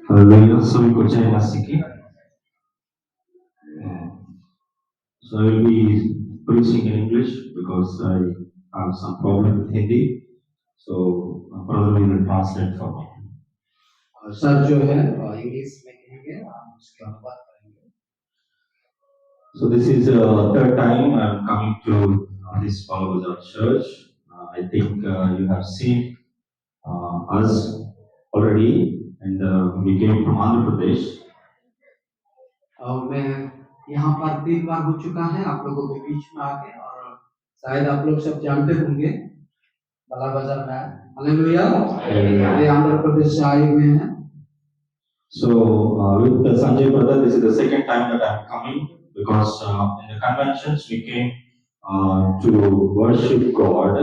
Hallelujah. So we could say Masiki. So I will be preaching in English because I have some problem with Hindi. So my brother will translate for me. Sir जो है English में कहेंगे, हम उसके अनुवाद करेंगे। So this is the third time I'm coming to this Palabazar church. I think you have seen us already, and we came from Andhra Pradesh. और मैं यहाँ पर 3 बार हो चुका है आप लोगों के बीच में आके, और शायद आप लोग सब जानते होंगे बला बाजार में। हालेलुया, ये आंध्र प्रदेश से आए हुए हैं। So with the Sanjay brother, this is the second time that I'm coming because in the conventions we came to worship God.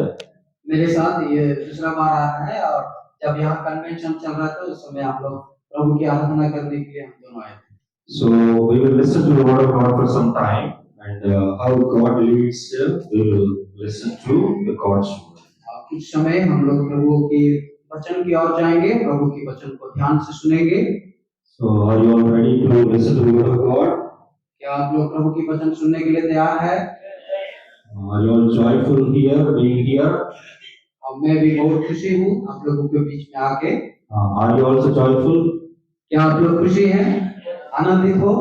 मेरे साथ ये दूसरा बार आ रहा है, और जब यहाँ कन्वेंशन चल रहा था उस समय आप लोग प्रभु की आराधना करने के लिए हम दोनों आए थे। So we will listen to the word of God for some time, and how God leads, we will listen to the God's word. कुछ समय हम लोग प्रभु के वचन की ओर जाएंगे, प्रभु के वचन को ध्यान से सुनेंगे। So are you all ready to listen to the word of God? क्या आप लोग प्रभु की वचन सुनने के लिए तैयार है? Are you all joyful here, being here? मैं भी बहुत खुशी हूँ आप लोगों के बीच में आके। Are you also joyful? क्या आप लोग खुशी हैं, आनंदित हो?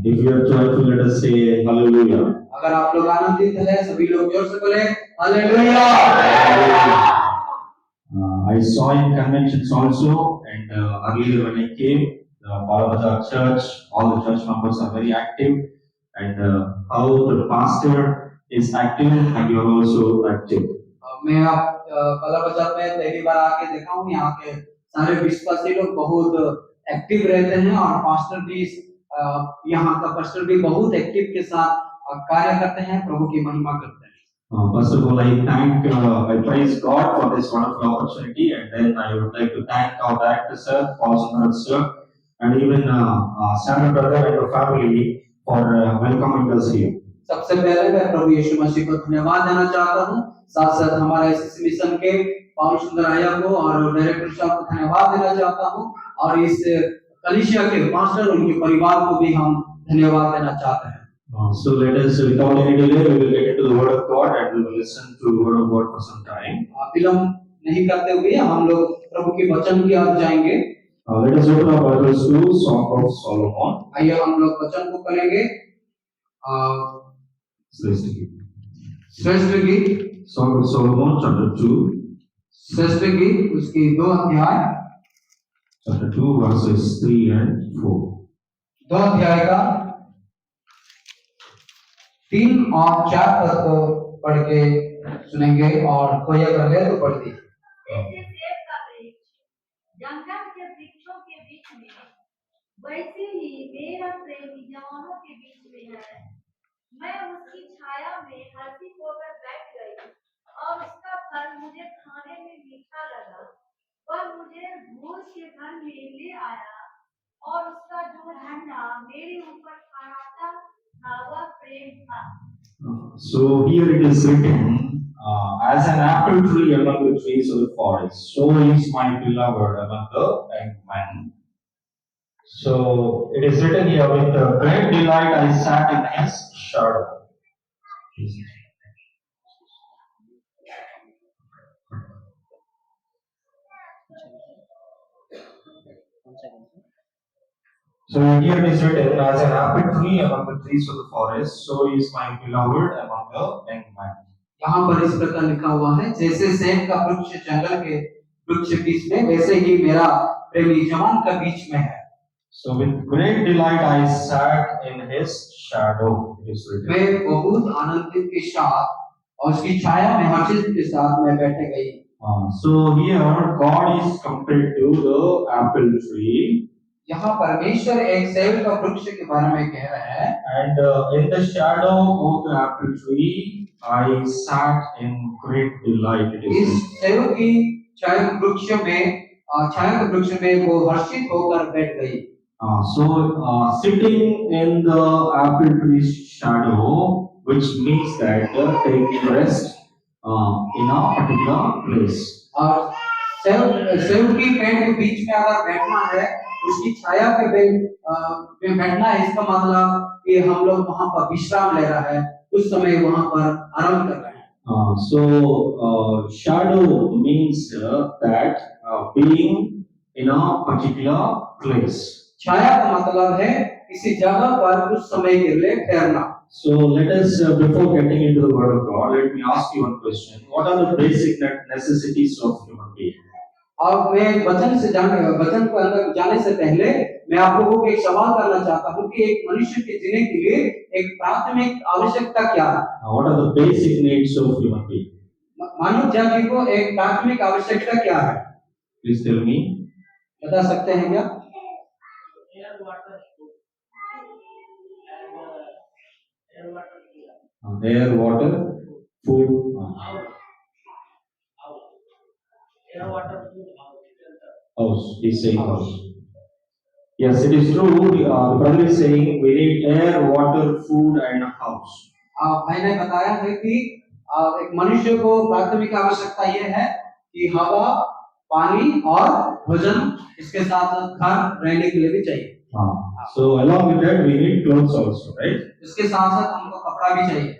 If you are joyful, let us say hallelujah. अगर आप लोग आनंदित हैं, सभी लोग जोर से बोले hallelujah. I saw in conventions also, and earlier when I came, the Balabazar church, all the church members are very active, and how the pastor is active, and you are also active. मैं आप बला बाजार में पहली बार आके देखा हूँ, यहाँ के सारे विश्वासी लोग बहुत एक्टिव रहते हैं, और पास्टर भी यहाँ का पास्टर भी बहुत एक्टिव के साथ कार्य करते हैं, प्रभु की महिमा करते हैं। First of all, I praise God for this wonderful opportunity, and then I would like to thank our director sir, Paul Sundar sir, and even Samuel brother and the family for welcoming us here. सबसे पहले मैं प्रभु यीशु मसीह को धन्यवाद देना चाहता हूँ, साथ साथ हमारे एसएससी मिशन के पाउल सुंदर आया को और डायरेक्टर साहब को धन्यवाद देना चाहता हूँ, और इस कलीसिया के पास्टर उनके परिवार को भी हम धन्यवाद देना चाहते हैं। So let us, without any delay, we will get into the word of God and we will listen to the word of God for some time. विलंब नहीं करते हुए हम लोग प्रभु के वचन की ओर जाएंगे। Let us open our Bibles to Song of Solomon. आइए हम लोग वचन को पढ़ेंगे। श्रेष्ठ गीत, Song of Solomon, chapter 2. श्रेष्ठ गीत उसकी 2 अध्याय, chapter 2, verses 3 and 4. 2 अध्याय का 3 और 4 पद को पढ़ के सुनेंगे, और कोई अगर ले तो पढ़ दीजिए। जैसे सेब का वृक्ष जंगल के वृक्षों के बीच में, वैसे ही मेरा प्रेमी जवानों के बीच में है। मैं उसकी छाया में हंसी होकर बैठ गई, और उसका फल मुझे खाने में मीठा लगा। वह मुझे भूल के घर में ले आया, और उसका जो झंडा मेरे ऊपर फहराता था वह प्रेम था। So here it is written, as an apple tree among the trees of the forest, so is my beloved among the young men. So it is written here, with great delight I sat in his shadow. So here it is written, as an apple tree among the trees of the forest, so is my beloved among the young men. यहाँ पर इस प्रकार लिखा हुआ है, जैसे सेब का वृक्ष जंगल के वृक्ष के बीच में, वैसे ही मेरा प्रेमी जवान का बीच में है। So with great delight I sat in his shadow. It is written. मैं बहुत आनंदित के साथ और उसकी छाया में हर्षित के साथ मैं बैठ गई। So here God is compared to the apple tree. यहाँ परमेश्वर एक सेब का वृक्ष के बारे में कह रहे हैं। And in the shadow of the apple tree, I sat in great delight. इस सेब की छाया के वृक्ष में वो हर्षित होकर बैठ गई। So sitting in the apple tree's shadow, which means that taking rest in a particular place. और सेव की पेड़ के बीच में अगर बैठना है, उसकी छाया पे में बैठना है, इसका मतलब कि हम लोग वहां पर विश्राम ले रहा है, कुछ समय वहां पर आराम कर रहे हैं। Shadow means that being in a particular place. छाया का मतलब है किसी जगह पर कुछ समय के लिए ठहरना। So let us, before getting into the Word of God, let me ask you one question. What are the basic necessities of human being? अब मैं वचन को अंदर जाने से पहले मैं आप लोगों को एक सवाल करना चाहता हूँ कि एक मनुष्य के जीने के लिए एक प्राथमिक आवश्यकता क्या है? What are the basic needs of human being? मानव जाति को एक प्राथमिक आवश्यकता क्या है? Please tell me. बता सकते हैं क्या? Air, water, food. House. He's saying house. Yes, it is true. The brother is saying we need air, water, food, and a house. भाई ने बताया है कि एक मनुष्य को प्राथमिक आवश्यकता यह है कि हवा, पानी और भोजन, इसके साथ घर रहने के लिए भी चाहिए। So along with that we need clothes also, right? इसके साथ साथ हमको कपड़ा भी चाहिए।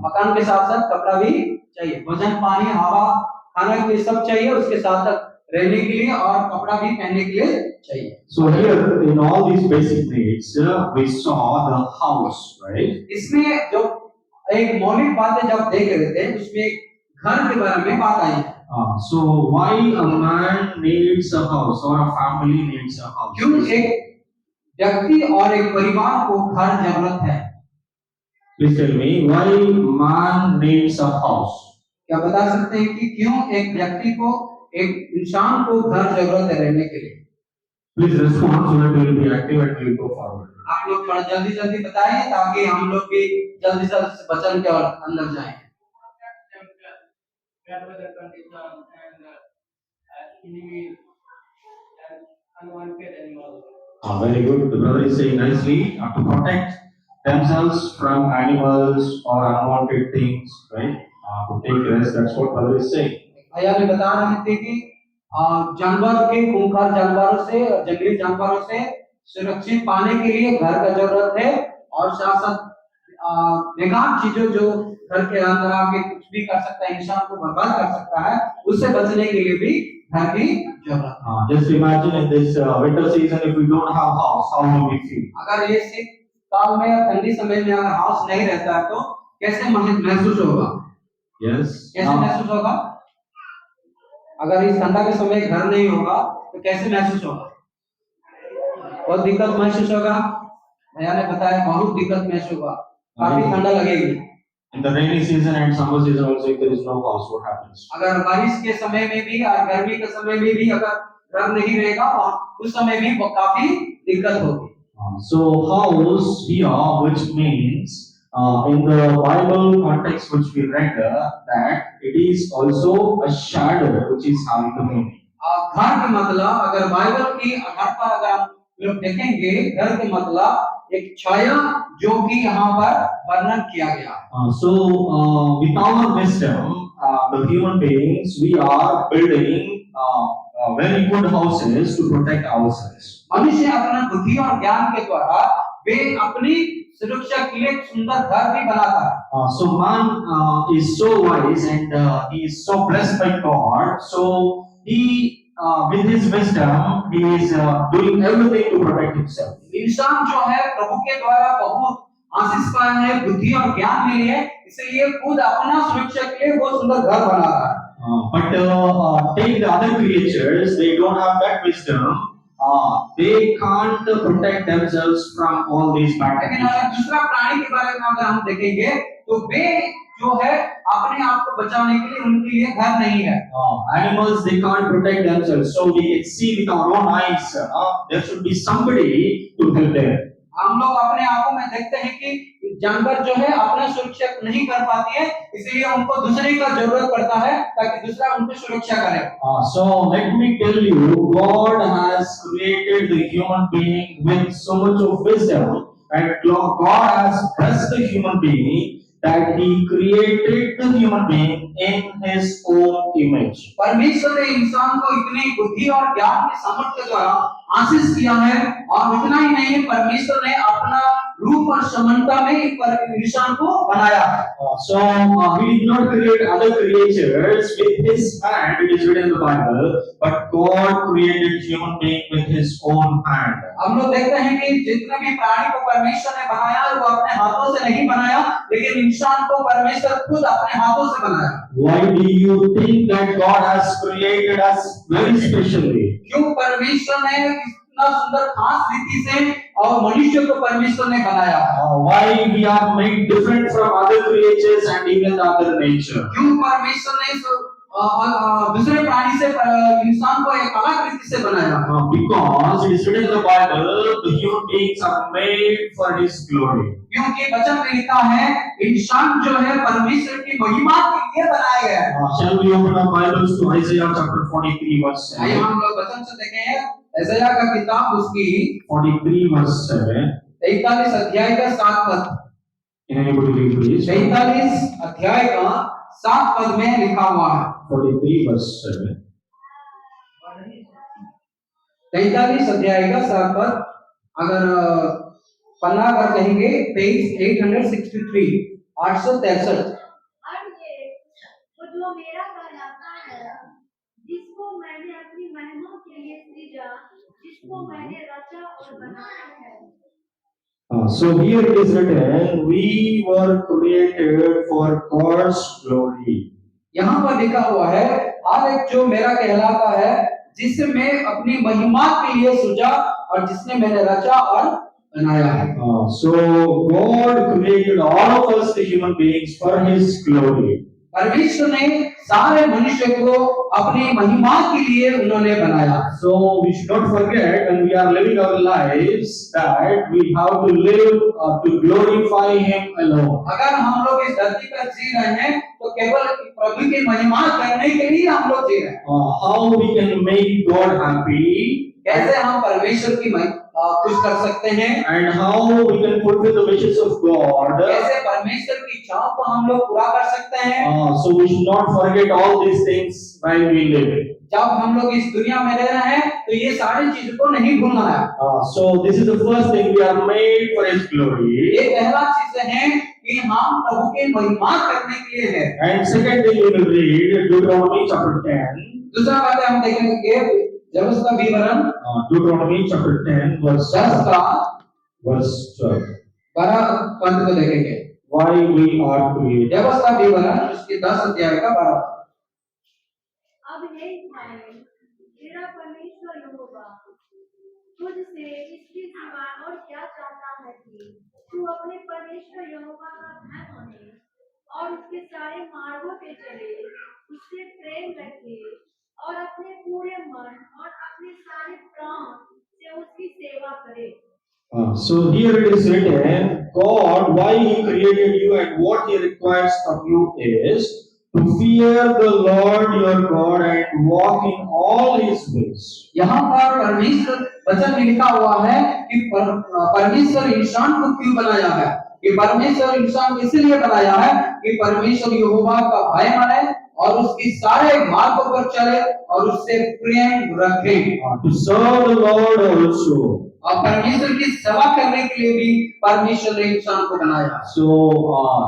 मकान के साथ साथ कपड़ा भी चाहिए। भोजन, पानी, हवा, खाना के लिए सब चाहिए, उसके साथ साथ रहने के लिए और कपड़ा भी पहनने के लिए चाहिए। So here in all these basic needs we saw the house, right? इसमें जो एक मौलिक बातें जब देख रहे थे उसमें घर के बारे में बात आई है। So why a man needs a house or a family needs a house? क्यों एक व्यक्ति और एक परिवार को घर जरूरत है? Please tell me why man needs a house. क्या बता सकते हैं कि क्यों एक व्यक्ति को, एक इंसान को घर जरूरत है रहने के लिए? Please respond so that we will be active and we will go forward. आप लोग थोड़ा जल्दी जल्दी बताइए ताकि हम लोग भी जल्दी से वचन के अंदर जाएं। Very good. The brother is saying nicely to protect themselves from animals or unwanted things, right? To take rest. That's what brother is saying. भैया ने बता रहे थे कि जानवर के खूंखार जानवरों से, जंगली जानवरों से सुरक्षित पाने के लिए घर का जरूरत है और साथ साथ बेकार चीजों जो घर के अंदर आके कुछ भी कर सकता है, इंसान को बर्बाद कर सकता है, उससे बचने के लिए भी घर की जरूरत है। Just imagine in this winter season if we don't have house, how will we feel? अगर ये शीतकाल में या ठंडी समय में अगर हाउस नहीं रहता है तो कैसे महसूस होगा? Yes. कैसे महसूस होगा? अगर इस ठंडा के समय घर नहीं होगा तो कैसे महसूस होगा? बहुत दिक्कत महसूस होगा। भैया ने बताया बहुत दिक्कत महसूस होगा, काफी ठंडा लगेगी। In the rainy season and summer season also, if there is no house, what happens? अगर बारिश के समय में भी और गर्मी के समय में भी अगर घर नहीं रहेगा उस समय भी काफी दिक्कत होगी। So house here, which means in the Bible context which we read that it is also a shadow which is having the meaning. घर का मतलब अगर बाइबल की आधार पर अगर हम लोग देखेंगे, घर के मतलब एक छाया जो कि यहाँ पर वर्णन किया गया है। So with our wisdom, the human beings, we are building very good houses to protect ourselves. मनुष्य अपना बुद्धि और ज्ञान के द्वारा वे अपनी सुरक्षा के लिए एक सुंदर घर भी बनाता है। So man is so wise and he is so blessed by God. So he with his wisdom he is doing everything to protect himself. इंसान जो है प्रभु के द्वारा बहुत आशीष पाया है, बुद्धि और ज्ञान मिली है, इसलिए खुद अपना सुरक्षा के लिए बहुत सुंदर घर बना रहा है। But take the other creatures, they don't have that wisdom. They can't protect themselves from all these bad लेकिन अगर conditions. दूसरा प्राणी के बारे में अगर हम देखेंगे तो वे जो है अपने आप को बचाने के लिए उनके लिए घर नहीं है। Animals, they can't protect themselves, so we can see with our own eyes. There should be somebody to help them. हम लोग अपने आंखों में देखते हैं कि जानवर जो है अपना सुरक्षा नहीं कर पाती है, इसलिए उनको दूसरे का जरूरत पड़ता है ताकि दूसरा उनकी सुरक्षा करे। So let me tell you, God has created the human being with so much of wisdom, and God has blessed the human being that He created the human being in His own image. परमेश्वर ने इंसान को इतनी बुद्धि और ज्ञान के सामर्थ्य द्वारा आशीष किया है, और इतना ही नहीं, परमेश्वर ने अपना रूप और समानता में इंसान को बनाया है। So He did not create other creatures with His hand, it is written in the Bible, but God created human being with His own hand. हम लोग देखते हैं कि जितने भी प्राणी को परमेश्वर ने बनाया, वो अपने हाथों से नहीं बनाया, लेकिन इंसान को परमेश्वर खुद अपने हाथों से बनाया। Why do you think that God has created us very specially? क्यों परमेश्वर ने इतना सुंदर खास रीति से और मनुष्य को परमेश्वर ने बनाया? Why we are made different from other creatures and even other nature? क्यों परमेश्वर ने दूसरे प्राणी से इंसान को एक अलग रीति से बनाया? Because it is written in the Bible, the human beings are made for His glory. क्योंकि वचन में लिखा है, इंसान जो है परमेश्वर की महिमा के लिए बनाया गया है। Shall we open our Bibles to Isaiah chapter 43 verse आइए 7? हम लोग वचन से देखें यशायाह का किताब, उसकी 43 verse 7. 43 अध्याय का 7 पद। Can anybody read please? 43 अध्याय का 7 पद में लिखा हुआ है। 43 verse 7. 43 अध्याय का 7 पद, अगर पन्ना अगर कहेंगे पेज 863, 863। और ये वो जो मेरा कहलाता है, जिसको मैंने अपनी महिमा के लिए सृजा, जिसको मैंने रचा और बनाया है। So here it is written, we were created for God's glory. यहाँ पर लिखा हुआ है, हर एक जो मेरा कहलाता है, जिसे मैं अपनी महिमा के लिए सृजा और जिसने मैंने रचा और बनाया है। So God created all of us, the human beings, for His glory. परमेश्वर ने सारे मनुष्य को अपनी महिमा के लिए उन्होंने बनाया। So we should not forget when we are living our lives that we have to live to glorify Him alone. अगर हम लोग इस धरती पर जी रहे हैं तो केवल प्रभु की महिमा करने के लिए हम लोग जी रहे हैं। How we can make God happy? कैसे हम परमेश्वर की खुश कर सकते हैं? And how we can fulfill the wishes of God? कैसे परमेश्वर की इच्छाओं को हम लोग पूरा कर सकते हैं? So we should not forget all these things while we live. जब हम लोग इस दुनिया में रह रहे हैं तो ये सारी चीजों को नहीं भूलना है। So this is the first thing, we are made for His glory. ये पहला चीज है कि हम प्रभु की महिमा करने के लिए है। And second thing we will read Deuteronomy chapter 10. दूसरा बात हम देखेंगे जब उसका विवरण Deuteronomy chapter 10 verse 10 का 12. 12 पद को देखेंगे। Why we are created. जब उसका विवरण उसके 10 अध्याय का 12। अब हे इस्राएल, तेरा परमेश्वर यहोवा तुझसे इसके सिवा और क्या चाहता है कि तू अपने परमेश्वर यहोवा का भय माने और उसके सारे मार्गों पे चले, उससे प्रेम रखे और अपने पूरे मन और अपने सारे प्राण से उसकी सेवा करे। So here it is written, God, why He created you and what He requires of you is to fear the Lord your God and walk in all His ways. यहाँ पर परमेश्वर वचन में लिखा हुआ है कि परमेश्वर इंसान को क्यों बनाया है? कि परमेश्वर इंसान को इसलिए बनाया है कि परमेश्वर यहोवा का भय माने और उसकी सारे मार्गों पर चले और उससे प्रेम रखे। To serve the Lord also. और परमेश्वर की सेवा करने के लिए भी परमेश्वर ने इंसान को बनाया। So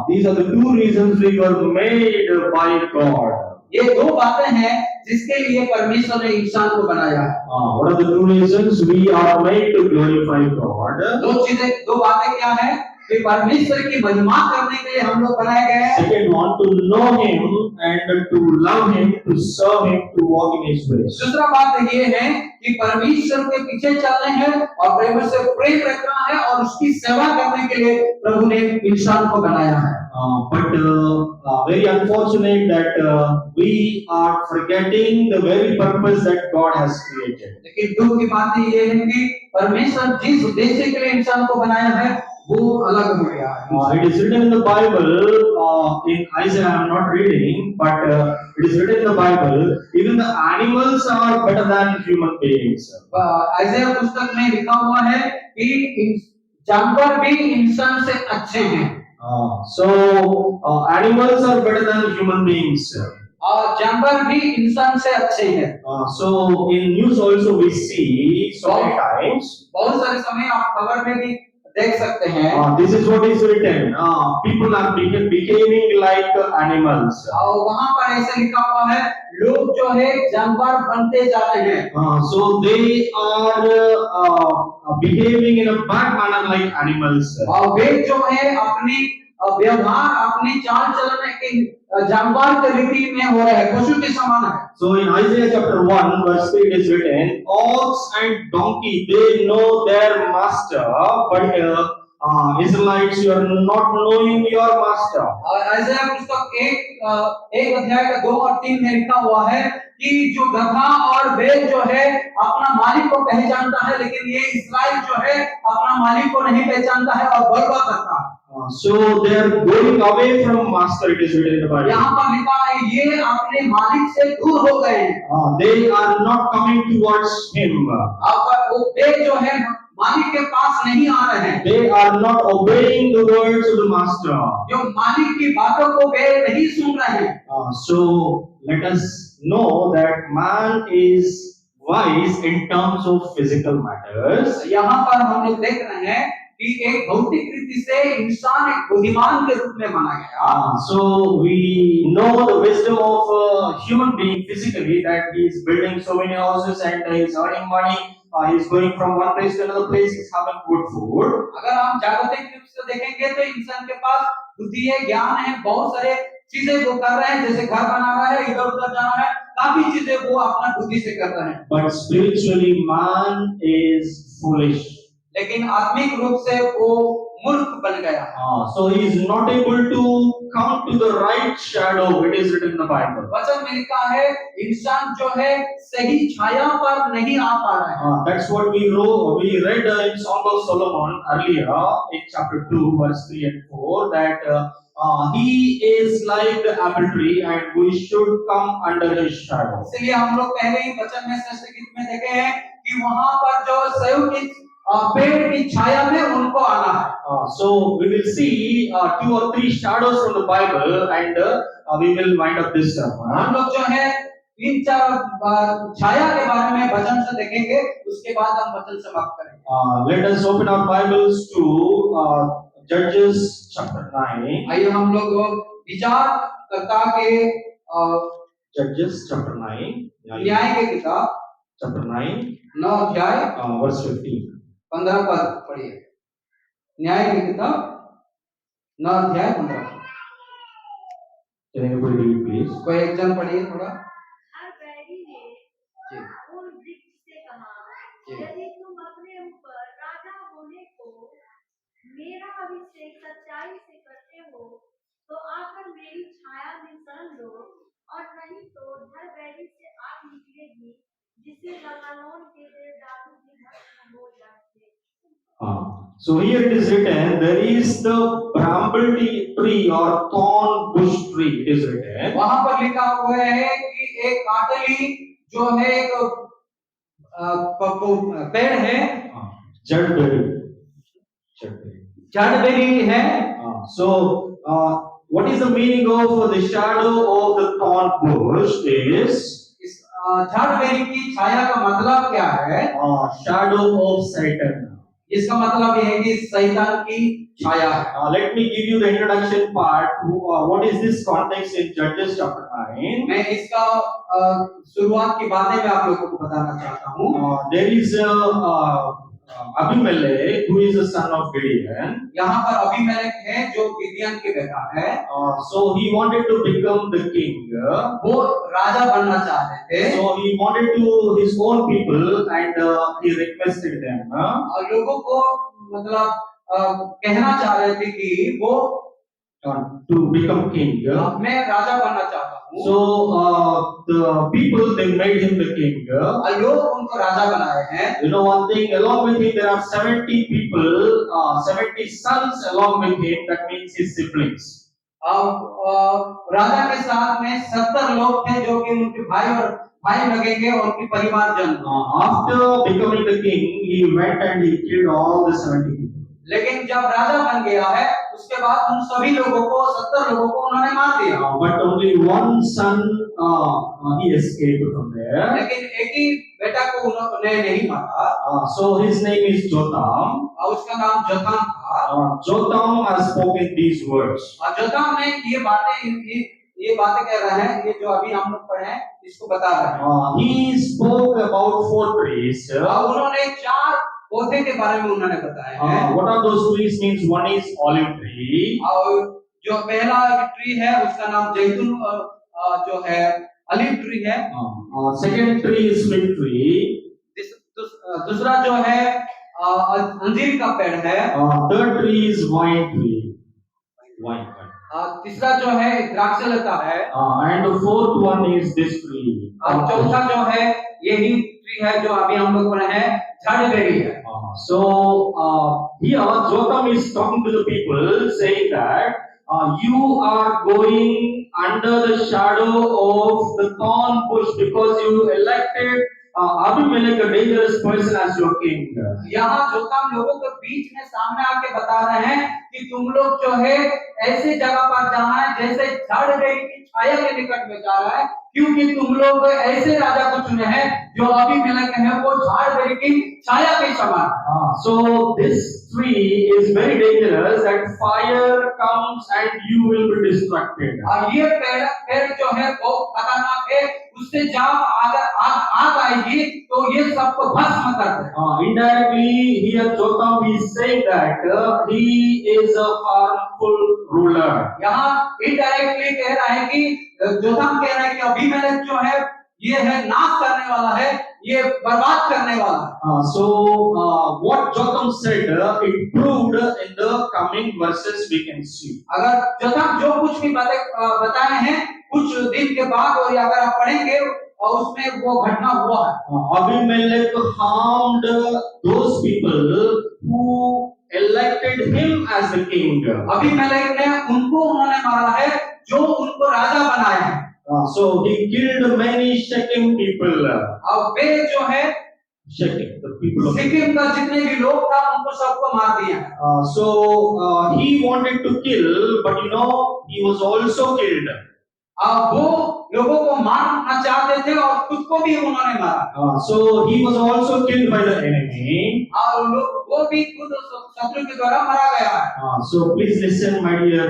these are the two reasons we were made by God. ये दो बातें हैं जिसके लिए परमेश्वर ने इंसान को बनाया है। What are the two reasons we are made to glorify God? दो बातें क्या है कि परमेश्वर की महिमा करने के लिए हम लोग बनाए गए हैं। Second one, to know Him and to love Him, to serve Him, to walk in His ways. दूसरा बात ये है कि परमेश्वर के पीछे चलना है और प्रेम से प्रेम रखना है और उसकी सेवा करने के लिए प्रभु ने इंसान को बनाया है। But very unfortunate that we are forgetting the very purpose that God has created. लेकिन दुख की बात ये है कि परमेश्वर जिस उद्देश्य के लिए इंसान को बनाया है वो अलग हो गया है। It is written in the Bible, in Isaiah, I am not reading, but it is written in the Bible, even the animals are better than human beings. आइज़ाया पुस्तक में लिखा हुआ है कि जानवर भी इंसान से अच्छे हैं। Animals are better than human beings. और जानवर भी इंसान से अच्छे हैं। So in news also we see so many times. बहुत सारे समय आप खबर में भी देख सकते हैं। This is what is written. People are behaving like animals. और वहाँ पर ऐसे लिखा हुआ है लोग जो है जानवर बनते जा रहे हैं। So they are behaving in a bad manner like animals. और वे जो है अपनी व्यवहार अपनी चाल चलन के जानवर के रीति में हो रहे हैं, पशु के समान है। So in Isaiah chapter 1 verse 3 it is written, ox and donkey they know their master, but Israelites you are not knowing your master. और आइज़ाया पुस्तक एक अध्याय का 2 और 3 में लिखा हुआ है कि जो गधा और बैल जो है अपना मालिक को पहचानता है, लेकिन ये इस्राएल जो है अपना मालिक को नहीं पहचानता है और बर्बाद करता है। So they are going away from master, it is written in the Bible. यहाँ पर लिखा है ये अपने मालिक से दूर हो गए हैं। They are not coming towards him. अब वो बैल जो है मालिक के पास नहीं आ रहे हैं। They are not obeying the words of the master. जो मालिक की बातों को बैल नहीं सुन रहे हैं। So let us know that man is wise in terms of physical matters. यहाँ पर हम लोग देख रहे हैं कि एक भौतिक रीति से इंसान एक बुद्धिमान के रूप में माना गया। So we know the wisdom of a human being physically, that he is building so many houses and he is earning money. He is going from one place to another place. He is having good food. अगर हम जागतिक रूप से देखेंगे तो इंसान के पास बुद्धि है, ज्ञान है, बहुत सारे चीजें वो कर रहे हैं, जैसे घर बना रहा है, इधर उधर जाना है, काफी चीजें वो अपना बुद्धि से कर रहे हैं। But spiritually, man is foolish. लेकिन आत्मिक रूप से वो मूर्ख बन गया। So he is not able to come to the right shadow. It is written in the Bible. वचन में लिखा है इंसान जो है सही छाया पर नहीं आ पा रहा है। That's what we read in Song of Solomon earlier in chapter 2 verse 3 and 4, that he is like the apple tree and we should come under his shadow. इसलिए हम लोग पहले ही वचन में श्रेष्ठ गीत में देखे हैं कि वहां पर जो सेव की पेड़ की छाया में उनको आना है। So we will see 2 or 3 shadows from the Bible and we will wind up this sermon. हम लोग जो है 3-4 छाया के बारे में वचन से देखेंगे, उसके बाद हम वचन समाप्त करेंगे। Let us open our Bibles to Judges chapter 9. आइए हम लोग विचार कर्ता के Judges chapter 9. न्याय के किताब Chapter 9. 9 अध्याय verse 15. 15 पद पढ़िए। न्याय की किताब 9 अध्याय 15 पद। Can anybody read please? कोई एक जन पढ़िए थोड़ा। हर बैरी ने उन वृक्ष से कहा, यदि तुम अपने ऊपर राजा होने को मेरा अभिषेक सच्चाई से करते हो तो आकर मेरी छाया में शरण लो, और नहीं तो हर बैरी से आग निकलेगी जिससे लबानोन के देवदारू की भस्म हो जाएगी। So here it is written, there is the bramble tree or thorn bush tree. It is written. वहां पर लिखा हुआ है कि एक काटली जो है एक पेड़ है, जड़बेरी है। So what is the meaning of the shadow of the thorn bush is? जड़बेरी की छाया का मतलब क्या है? Shadow of Satan. इसका मतलब यह है कि शैतान की छाया है। Let me give you the introduction part. What is this context in Judges chapter 9? मैं इसका शुरुआत की बातें मैं आप लोगों को बताना चाहता हूँ। There is Abimelech, who is the son of Gideon. यहाँ पर अबीमेलेक है जो गिदियन के बेटा है। So he wanted to become the king. वो राजा बनना चाहते थे। So he wanted to his own people and he requested them. और लोगों को मतलब कहना चाह रहे थे कि वो to become king. मैं राजा बनना चाहता हूँ। So the people they made him the king. और लोग उनको राजा बनाए हैं। You know one thing, along with him there are 70 people, 70 sons along with him. That means his siblings. राजा के साथ में 70 लोग थे जो कि उनके भाई लगेंगे और उनके परिवारजन। After becoming the king, he went and he killed all the 70 people. लेकिन जब राजा बन गया है उसके बाद उन सभी लोगों को 70 लोगों को उन्होंने मार दिया। But only one son he escaped from there. लेकिन एक ही बेटा को उन्होंने नहीं मारा So his name is Jotham. और उसका नाम जोथाम था। Jotham has spoken these words. और जोथाम ने ये बातें कह रहे हैं, ये जो अभी हम लोग पढ़े हैं इसको बता रहे हैं। He spoke about 4 trees. और उन्होंने 4 पौधे के बारे में उन्होंने बताया है। What are those trees means? One is olive tree. और जो पहला ट्री है उसका नाम जैतून जो है ऑलिव ट्री है। Second tree is fig tree. दूसरा जो है अंजीर का पेड़ है। Third tree is wine tree. Wine. तीसरा जो है द्राक्षलता है। And the fourth one is this tree. और चौथा जो है यही ट्री है जो अभी हम लोग पढ़े हैं, झाड़ीबेरी है। So here Jotham is talking to the people, saying that you are going under the shadow of the thorn bush because you elected Abimelech, a dangerous person, as your king. यहाँ जोताम लोगों के बीच में सामने आके बता रहे हैं कि तुम लोग जो है ऐसी जगह पर जाना है जैसे झाड़ीबेरी की छाया के निकट में जा रहा है, क्योंकि तुम लोग ऐसे राजा को चुने हैं जो अबीमेलेक है वो झाड़ीबेरी की छाया के समान। So this tree is very dangerous, that fire comes and you will be distracted. और ये पेड़ जो है बहुत खतरनाक है, उससे जब आग आएगी तो ये सबको भस्म कर देगा। Indirectly here Jotham is saying that he is a harmful ruler. यहाँ इनडायरेक्टली कह रहा है कि जोताम कह रहा है कि अबीमेलेक जो है ये है नाश करने वाला है, ये बर्बाद करने वाला है। So what Jotham said, it proved in the coming verses we can see. अगर जोताम जो कुछ भी बताए हैं कुछ दिन के बाद, और अगर आप पढ़ेंगे और उसमें वो घटना हुआ है। Abimelech harmed those people who elected him as the king. Abimelech ने उन्होंने मारा है जो उनको राजा बनाया है। So he killed many Shechem people. अब वे जो है Shechem, the people of Sikkim का जितने भी लोग था उनको सबको मार दिया है। So he wanted to kill, but he was also killed. अब वो लोगों को मारना चाहते थे और खुद को भी उन्होंने मारा। So he was also killed by the enemy. और वो भी खुद शत्रु के द्वारा मारा गया है। So please listen, my dear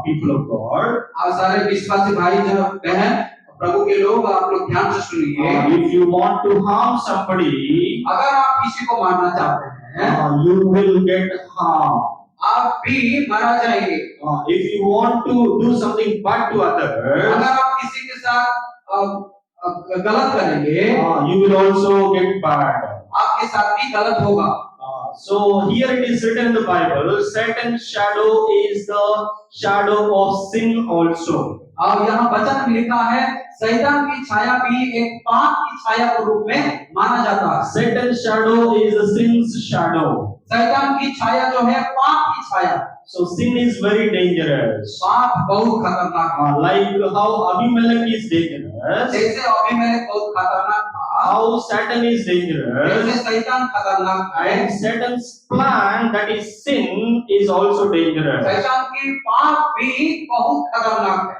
people of God. आप सारे विश्वासी भाई जो बहन प्रभु के लोग, आप लोग ध्यान से सुनिए। If you want to harm somebody, अगर आप किसी को मारना चाहते हैं you will get harmed. आप भी मारा जाएंगे। If you want to do something bad to others, अगर आप किसी के साथ गलत करेंगे you will also get bad. आपके साथ भी गलत होगा। So here it is written in the Bible, Satan's shadow is the shadow of sin also. और यहाँ वचन में लिखा है शैतान की छाया भी एक पाप की छाया के रूप में माना जाता है। Satan's shadow is the sin's shadow. शैतान की छाया जो है पाप की छाया। So sin is very dangerous. पाप बहुत खतरनाक है। Like how Abimelech is dangerous, जैसे अबीमेलेक बहुत खतरनाक था, how Satan is dangerous, जैसे शैतान खतरनाक है, and Satan's plan, that is sin, is also dangerous. शैतान की पाप भी बहुत खतरनाक है।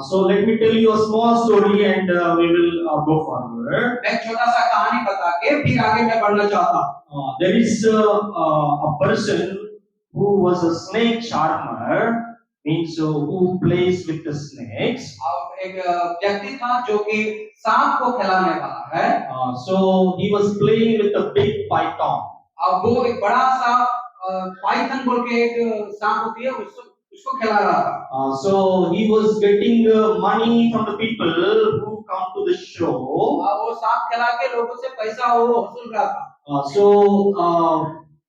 So let me tell you a small story and we will go forward. एक छोटा सा कहानी बता के फिर आगे मैं बढ़ना चाहता हूँ। There is a person who was a snake charmer, means who plays with the snakes. और एक व्यक्ति था जो कि सांप को खिलाने वाला है। So he was playing with a big python. अब वो एक बड़ा सा पाइथन बोल के एक सांप होती है उसको खिला रहा था। So he was getting money from the people who come to the show. वो सांप खिला के लोगों से पैसा वो वसूल रहा था। So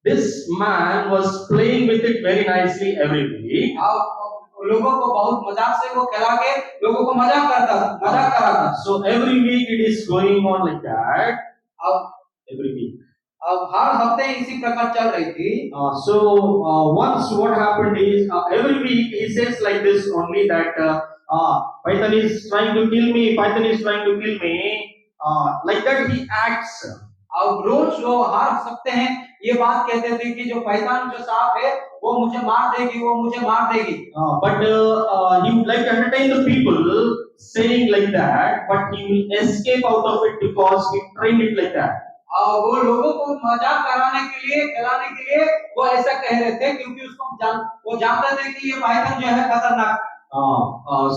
this man was playing with it very nicely every week. लोगों को बहुत मजाक से वो खिला के लोगों को मजाक कर रहा था। So every week it is going on like that. Every week. अब हर हफ्ते इसी प्रकार चल रही थी। So once what happened is every week he says like this only that Python is trying to kill me, Python is trying to kill me. Like that he acts. और रोज वो हार सकते हैं, ये बात कहते थे कि जो पैतान जो सांप है वो मुझे मार देगी, वो मुझे मार देगी। But he would like to entertain the people saying like that, but he will escape out of it because he trained it like that. और वो लोगों को मजाक कराने के लिए, खिलाने के लिए वो ऐसा कह रहे थे, क्योंकि वो जानते थे कि ये पाइथन जो है खतरनाक है।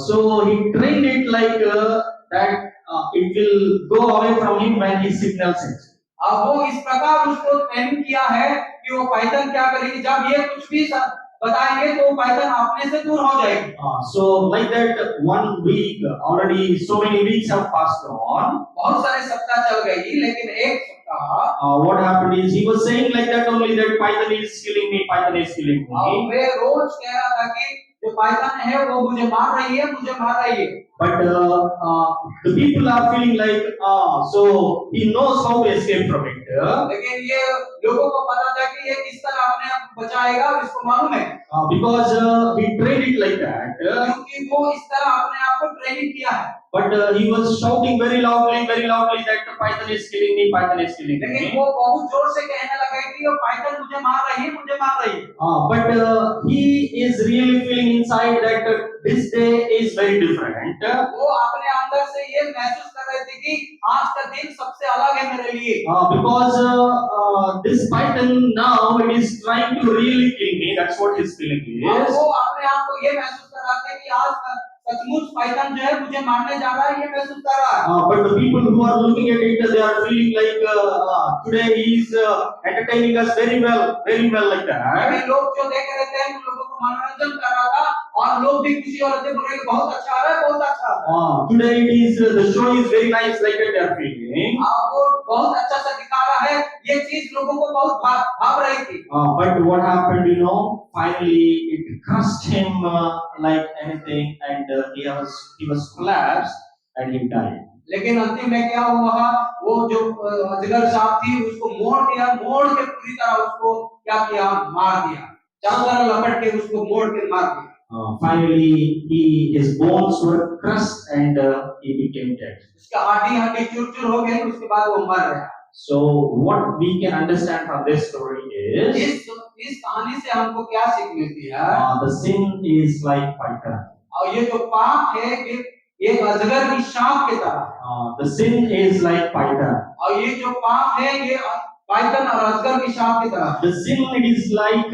So he trained it like that it will go away from him when he signals it. अब वो इस प्रकार उसको ट्रेन किया है कि वो पाइथन क्या करेगी, जब ये कुछ भी बताएंगे तो पाइथन अपने से दूर हो जाएगी। So like that 1 week already so many weeks have passed on. बहुत सारे सप्ताह चल गई, लेकिन एक सप्ताह What happened is he was saying like that only that Python is killing me, Python is killing me. वे रोज कह रहा था कि जो पाइथन है वो मुझे मार रही है, मुझे मार रही है। But the people are feeling like so he knows how to escape from it. लेकिन ये लोगों को पता था कि ये किस तरह अपने आप को बचाएगा, इसको मालूम है। Because he trained it like that. क्योंकि वो इस तरह अपने आप को ट्रेनिंग किया है। But he was shouting very loudly that the Python is killing me, Python is killing me. लेकिन वो बहुत जोर से कहने लगा कि ये पाइथन मुझे मार रही है, मुझे मार रही है। But he is really feeling inside that this day is very different. वो अपने अंदर से ये महसूस कर रहे थे कि आज का दिन सबसे अलग है मेरे लिए। Because this Python now it is trying to really kill me. That's what his feeling is. वो अपने आप को ये महसूस कर रहा था कि आज सचमुच पाइथन जो है मुझे मारने जा रहा है, ये महसूस कर रहा है। But the people who are looking at it, they are feeling like today he is entertaining us very well like that. लोग जो देख रहे थे, उन लोगों को मनोरंजन कर रहा था और लोग भी खुशी हो रहे थे, बोल रहे कि बहुत अच्छा आ रहा है, बहुत अच्छा आ रहा है। Today it is the show is very nice like that they are feeling. वो बहुत अच्छा सा दिखा रहा है, ये चीज लोगों को बहुत भाव रही थी। But what happened, you know, finally it crushed him like anything, and he was collapsed and he died. लेकिन अंतिम में क्या हुआ, वो जो अजगर सांप थी उसको मोड़ के पूरी तरह उसको क्या किया, मार दिया, चारों तरफ लपट के उसको मोड़ के मार दिया। Finally his bones were crushed and he became dead. उसका हड्डी चूर-चूर हो गई, उसके बाद वो मर गया। So what we can understand from this story is इस कहानी से हमको क्या सीख मिलती है? the sin is like python. और ये जो पाप है ये अजगर की सांप की तरह है। The sin is like python. और ये जो पाप है ये पाइथन और अजगर की सांप की तरह। The sin it is like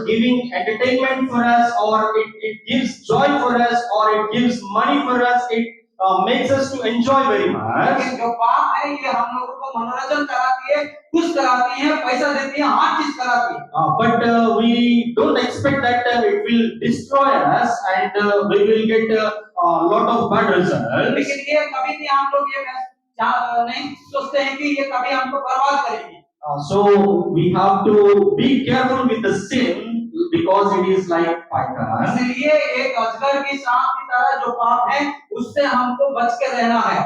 giving entertainment for us, or it gives joy for us, or it gives money for us. It makes us to enjoy very much. लेकिन जो पाप है ये हम लोगों को मनोरंजन कराती है, खुश कराती है, पैसा देती है, हर चीज कराती है। But we don't expect that it will destroy us and we will get a lot of bad results. लेकिन ये कभी भी हम लोग ये नहीं सोचते हैं कि ये कभी हमको बर्बाद करेगी। So we have to be careful with the sin because it is like python. इसलिए एक अजगर की सांप की तरह जो पाप है उससे हमको बच के रहना है।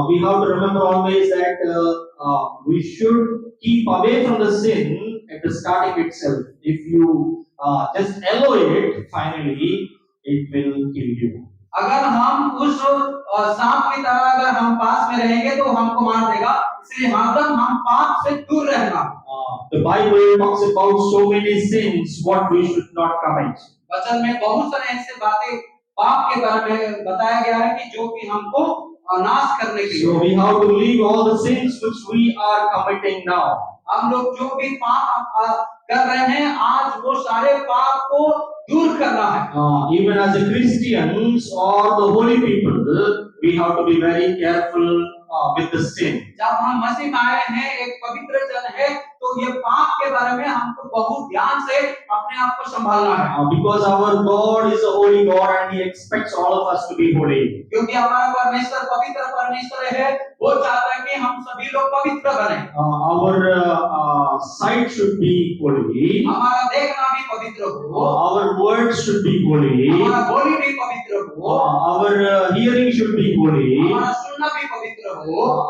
We have to remember always that we should keep away from the sin at the starting itself. If you just allow it, finally it will kill you. अगर हम उस सांप की तरह अगर हम पास में रहेंगे तो हमको मार देगा, इसलिए हरदम हम पाप से दूर रहना। The Bible talks about so many sins what we should not commit. वचन में बहुत सारे ऐसे बातें पाप के बारे में बताया गया है कि जो कि हमको नाश करने के लिए। So we have to leave all the sins which we are committing now. हम लोग जो भी पाप कर रहे हैं आज वो सारे पाप को दूर करना है। Even as a Christians or the holy people, we have to be very careful with the sin. जब हम मसीह में आए हैं, एक पवित्र जन है, तो ये पाप के बारे में हमको बहुत ध्यान से अपने आप को संभालना है। Because our God is a holy God and He expects all of us to be holy. क्योंकि हमारा परमेश्वर पवित्र परमेश्वर है, वो चाहता है कि हम सभी लोग पवित्र बने। Our sight should be holy. हमारा देखना भी पवित्र हो। Our words should be holy. हमारा बोली भी पवित्र हो। Our hearing should be holy. हमारा सुनना भी पवित्र हो।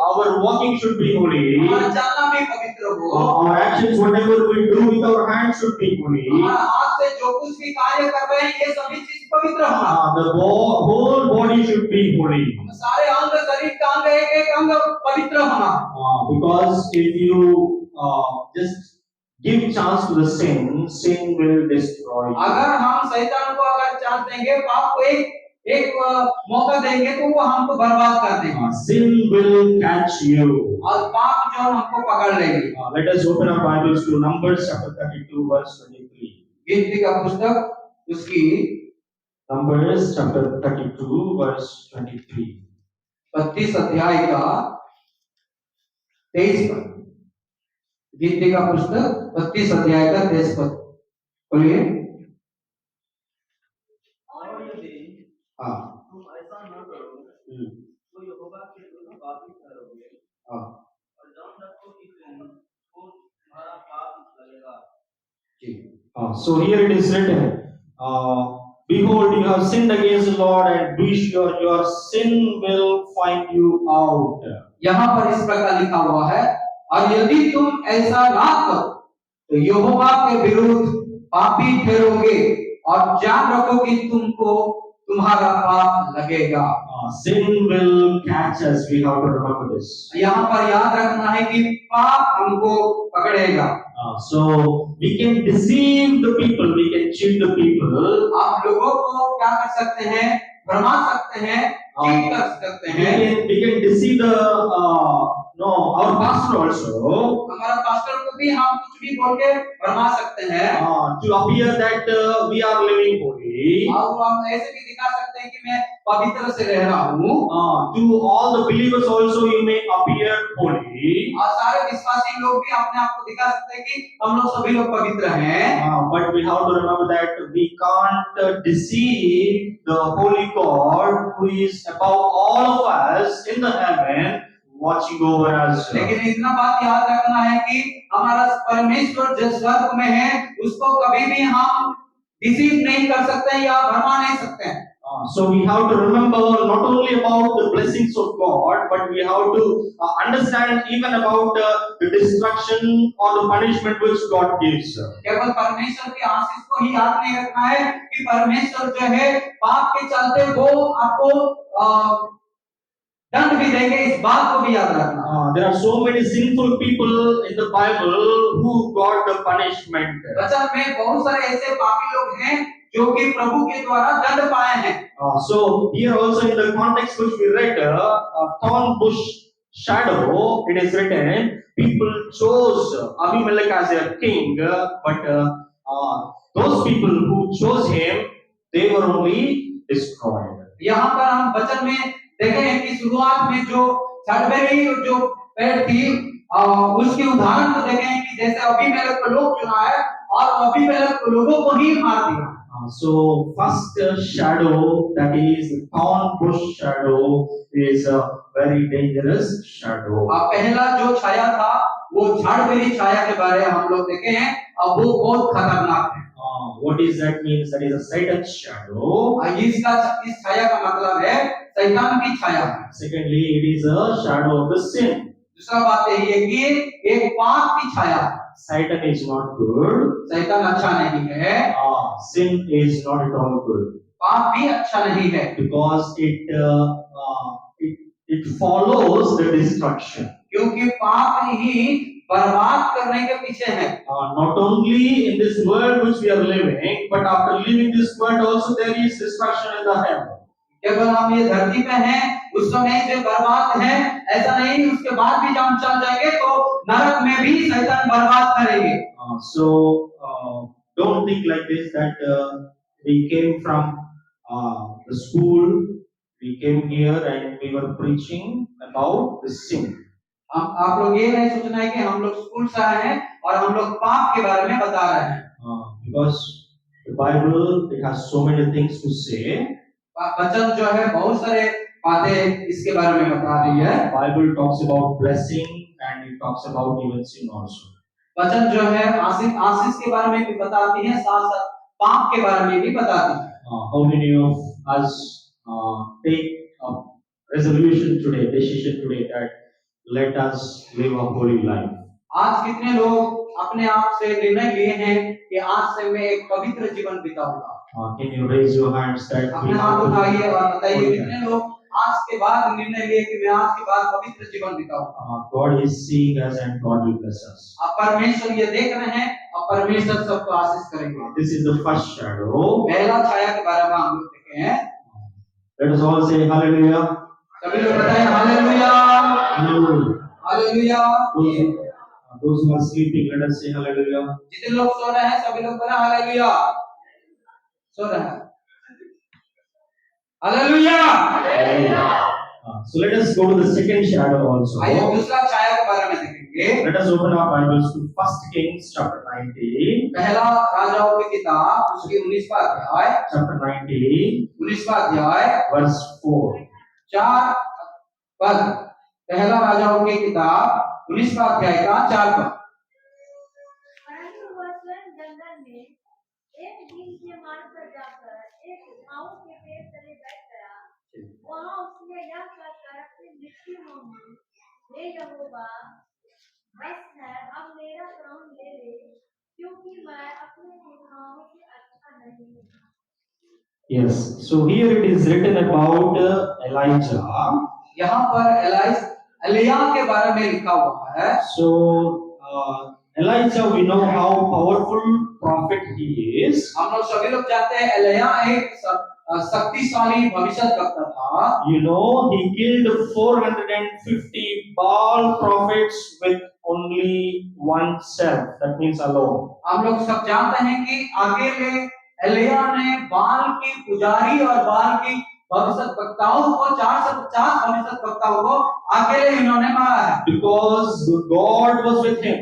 Our walking should be holy. हमारा चलना भी पवित्र हो। Our action actions, whatever we do with our hands should be holy. हमारा हाथ से जो कुछ भी कार्य कर रहे हैं ये सभी चीज पवित्र होना। The whole body should be holy. सारे अंग, शरीर का अंग, एक एक अंग पवित्र होना। Because if you just give chance to the sin, sin will destroy you. अगर हम शैतान को अगर चांस देंगे, पाप को एक मौका देंगे तो वो हमको बर्बाद कर देगा। Sin will catch you. और पाप जो हमको पकड़ लेगी। Let us open our Bibles to Numbers chapter 32 verse 23. गिनती का पुस्तक उसकी Numbers chapter 32 verse 23. 32 अध्याय का 23 पद। गिनती का पुस्तक 32 अध्याय का 23 पद। बोलिए। हाँ। तुम ऐसा न करो तो यहोवा के विरुद्ध पापी ठहरोगे और जान रखो कि तुमको तुम्हारा पाप लगेगा। So here it is written, behold, you have sinned against the Lord, and be sure your sin will find you out. यहाँ पर इस प्रकार लिखा हुआ है, और यदि तुम ऐसा ना करो तो यहोवा के विरुद्ध पापी ठहरोगे और जान रखो कि तुमको तुम्हारा पाप लगेगा। Sin will catch us. We have to remember this. यहाँ पर याद रखना है कि पाप हमको पकड़ेगा। So we can deceive the people, we can cheat the people. आप लोगों को क्या कर सकते हैं? भरमा सकते हैं, चीट कर सकते हैं। We can deceive the our pastor also. हमारा पास्टर को भी हम कुछ भी बोल के भरमा सकते हैं। To appear that we are living holy. और हम ऐसे भी दिखा सकते हैं कि मैं पवित्र से रह रहा हूँ। To all the believers also you may appear holy. और सारे विश्वासी लोग भी अपने आप को दिखा सकते हैं कि हम लोग सभी लोग पवित्र हैं। But we have to remember that we can't deceive the holy God who is above all of us in the heaven, watching over us. लेकिन इतना बात याद रखना है कि हमारा परमेश्वर जो स्वर्ग में है उसको कभी भी हम डिसीव नहीं कर सकते या भरमा नहीं सकते हैं। So we have to remember not only about the blessings of God, but we have to understand even about the destruction or the punishment which God gives. केवल परमेश्वर की आशीष को ही याद नहीं रखना है कि परमेश्वर जो है पाप के चलते वो आपको दंड भी देंगे, इस बात को भी याद रखना। There are so many sinful people in the Bible who got the punishment. वचन में बहुत सारे ऐसे पापी लोग हैं जो कि प्रभु के द्वारा दंड पाए हैं। So here also in the context which we read, thorn bush shadow, it is written, people chose Abimelech as their king, but those people who chose him, they were only destroyed. यहाँ पर हम वचन में देखे हैं कि शुरुआत में जो छड़बेरी जो पेड़ थी उसकी उदाहरण को देखे हैं कि जैसे अबीमेलेक को लोग चुना है और अबीमेलेक को लोगों को ही मार दिया। So first shadow, that is the thorn bush shadow, is a very dangerous shadow. पहला जो छाया था वो झाड़बेरी छाया के बारे में हम लोग देखे हैं, अब वो बहुत खतरनाक है। What is that means? That is a Satan's shadow. इस छाया का मतलब है शैतान की छाया। Secondly, it is a shadow of the sin. दूसरा बात यही है कि एक पाप की छाया। Satan is not good. शैतान अच्छा नहीं है। Sin is not at all good. पाप भी अच्छा नहीं है। Because it follows the destruction. क्योंकि पाप ही बर्बाद करने के पीछे है। Not only in this world which we are living, but after leaving this world also there is destruction in the heaven. केवल हम ये धरती पे हैं उस समय से बर्बाद है ऐसा नहीं, उसके बाद भी जब हम चल जाएंगे तो नरक में भी शैतान बर्बाद करेंगे। So don't think like this that we came from the school, we came here and we were preaching about the sin. आप लोग ये नहीं सोचना है कि हम लोग स्कूल से आए हैं और हम लोग पाप के बारे में बता रहे हैं। Because the Bible, it has so many things to say. वचन जो है बहुत सारे बातें इसके बारे में बता रही है। Bible talks about blessing and it talks about even sin also. वचन जो है आशीष के बारे में भी बताती है, साथ साथ पाप के बारे में भी बताती है। How many of us take a resolution today, decision today that let us live a holy life? आज कितने लोग अपने आप से निर्णय लिए हैं कि आज से मैं एक पवित्र जीवन बिताऊंगा? Can you raise your hands that we अपने हाथ उठाइए और बताइए Oh, yeah. कितने लोग आज के बाद निर्णय लिए कि मैं आज के बाद पवित्र जीवन बिताऊंगा? God is seeing us and God will bless us. अब परमेश्वर ये देख रहे हैं और परमेश्वर सबको आशीष करेंगे। This is the first shadow. पहला छाया के बारे में हम लोग देखे हैं। Let us all say hallelujah. सभी लोग बताएं hallelujah, Hallelujah. Hallelujah. Those who are sleeping, let us say hallelujah. जितने लोग सो रहे हैं सभी लोग बोले हालेलुया। सो रहे हैं hallelujah. So let us go to the second shadow also. आइए दूसरा छाया के बारे में देखेंगे। Let us open our Bibles to 1 Kings chapter 19. पहला राजाओं की किताब उसकी 19वां अध्याय, Chapter 19, 19वां अध्याय verse 4. 4 पद। पहला राजाओं की किताब 19वां अध्याय का 4 पद। परंतु वह स्वयं जंगल में एक दिन के मार्ग पर जाकर एक झाऊ के पेड़ तले बैठ गया। वहां उसने यह कहकर अपनी मृत्यु मांगी, हे यहोवा, बस है, अब मेरा प्राण ले ले, क्योंकि मैं अपने पुरखाओं से अच्छा नहीं हूँ। Yes, so here it is written about Elijah. यहाँ पर एलिया के बारे में लिखा हुआ है। So Elijah, we know how powerful prophet he is. हम लोग सभी लोग जानते हैं एलिया एक शक्तिशाली भविष्यद्वक्ता था। You know, he killed 450 Baal prophets with only one self. That means alone. हम लोग सब जानते हैं कि अकेले एलिया ने बाल की पुजारी और बाल की भविष्यद्वक्ताओं को 450 भविष्यद्वक्ताओं को अकेले इन्होंने मारा है। Because God was with him.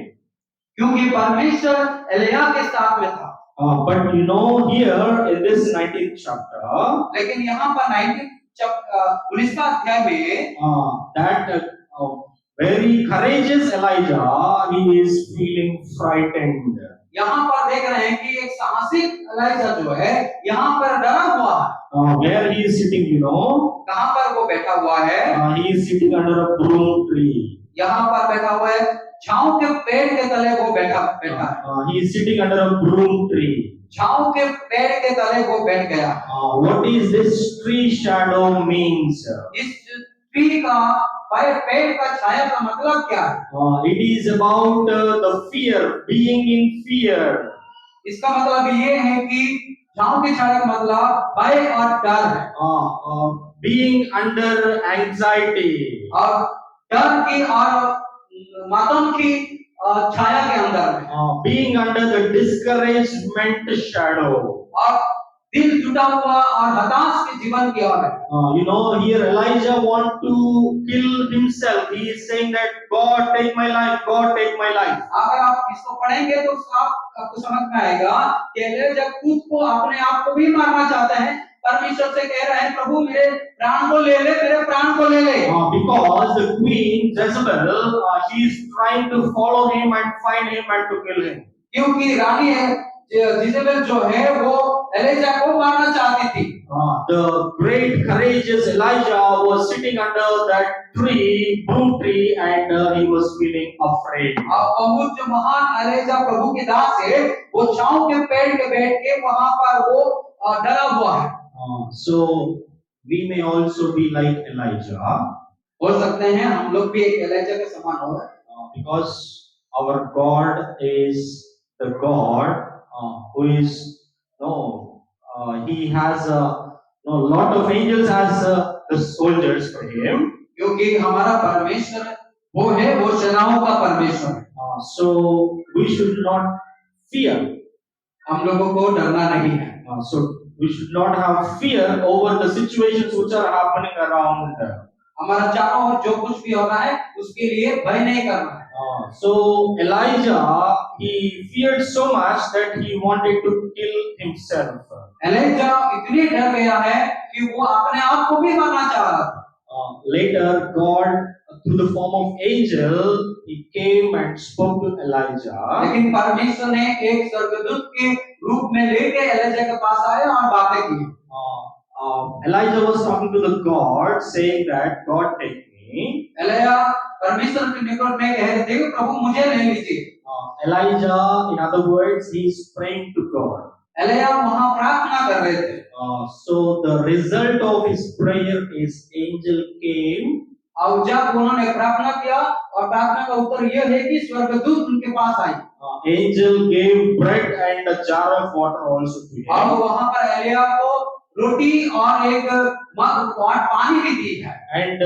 क्योंकि परमेश्वर एलिया के साथ में था। But you know, here in this 19th chapter, लेकिन यहाँ पर 19वां अध्याय में that very courageous Elijah, he is feeling frightened. यहाँ पर देख रहे हैं कि एक साहसी एलिया जो है यहाँ पर डरा हुआ है। Where he is sitting, you know, कहाँ पर वो बैठा हुआ है? he is sitting under a broom tree. यहाँ पर बैठा हुआ है, छांव के पेड़ के तले वो बैठा है। He is sitting under a broom tree. छांव के पेड़ के तले वो बैठ गया। What is this tree shadow means? इस ट्री का पेड़ का छाया का मतलब क्या है? It is about the fear, being in fear. इसका मतलब ये है कि छांव के छाया का मतलब भय और डर है। Being under anxiety. और डर की और मातम की छाया के अंदर में। Being under the discouragement shadow. और दिल टूटा हुआ और हताश के जीवन की ओर है। You know, here Elijah want to kill himself. He is saying that God take my life, God take my life. अगर आप इसको पढ़ेंगे तो आपको समझ में आएगा कि एलिया खुद को अपने आप को भी मारना चाहते हैं। परमेश्वर से कह रहे हैं, प्रभु मेरे प्राण को ले ले, मेरे प्राण को ले ले। Because the queen Jezebel, she is trying to follow him and find him and to kill him. क्योंकि रानी है जिजेबेल जो है वो एलिया को मारना चाहती थी। The great courageous Elijah was sitting under that tree, broom tree, and he was feeling afraid. बहुत जो महान एलिया प्रभु के दास है, वो छांव के पेड़ के बैठ के वहां पर वो डरा हुआ है। So we may also be like Elijah. हो सकते हैं हम लोग भी एक एलिया के समान हो। Because our God is the God who is he has lot of angels as the soldiers for him. क्योंकि हमारा परमेश्वर वो है, वो सेनाओं का परमेश्वर है। So we should not fear. हम लोगों को डरना नहीं है। So we should not have fear over the situations which are happening around. हमारा चारों ओर जो कुछ भी हो रहा है उसके लिए भय नहीं करना है। So Elijah, he feared so much that he wanted to kill himself. Elia इतनी डर गया है कि वो अपने आप को भी मारना चाह रहा था। Later, God, through the form of angel, he came and spoke to Elijah. लेकिन परमेश्वर ने एक स्वर्गदूत के रूप में लेके एलिया के पास आए और बातें की। Elijah was talking to the God, saying that God take me. Elia परमेश्वर के निकट में कह रहे थे कि प्रभु मुझे ले लीजिए। Elijah, in other words, he is praying to God. Elia वहां प्रार्थना कर रहे थे। So the result of his prayer is angel came और जब उन्होंने प्रार्थना किया और प्रार्थना का उत्तर यह है कि स्वर्गदूत उनके पास आए। angel gave bread and a jar of water also to और him. वहां पर एलिया को रोटी और एक मग पानी भी दी है। And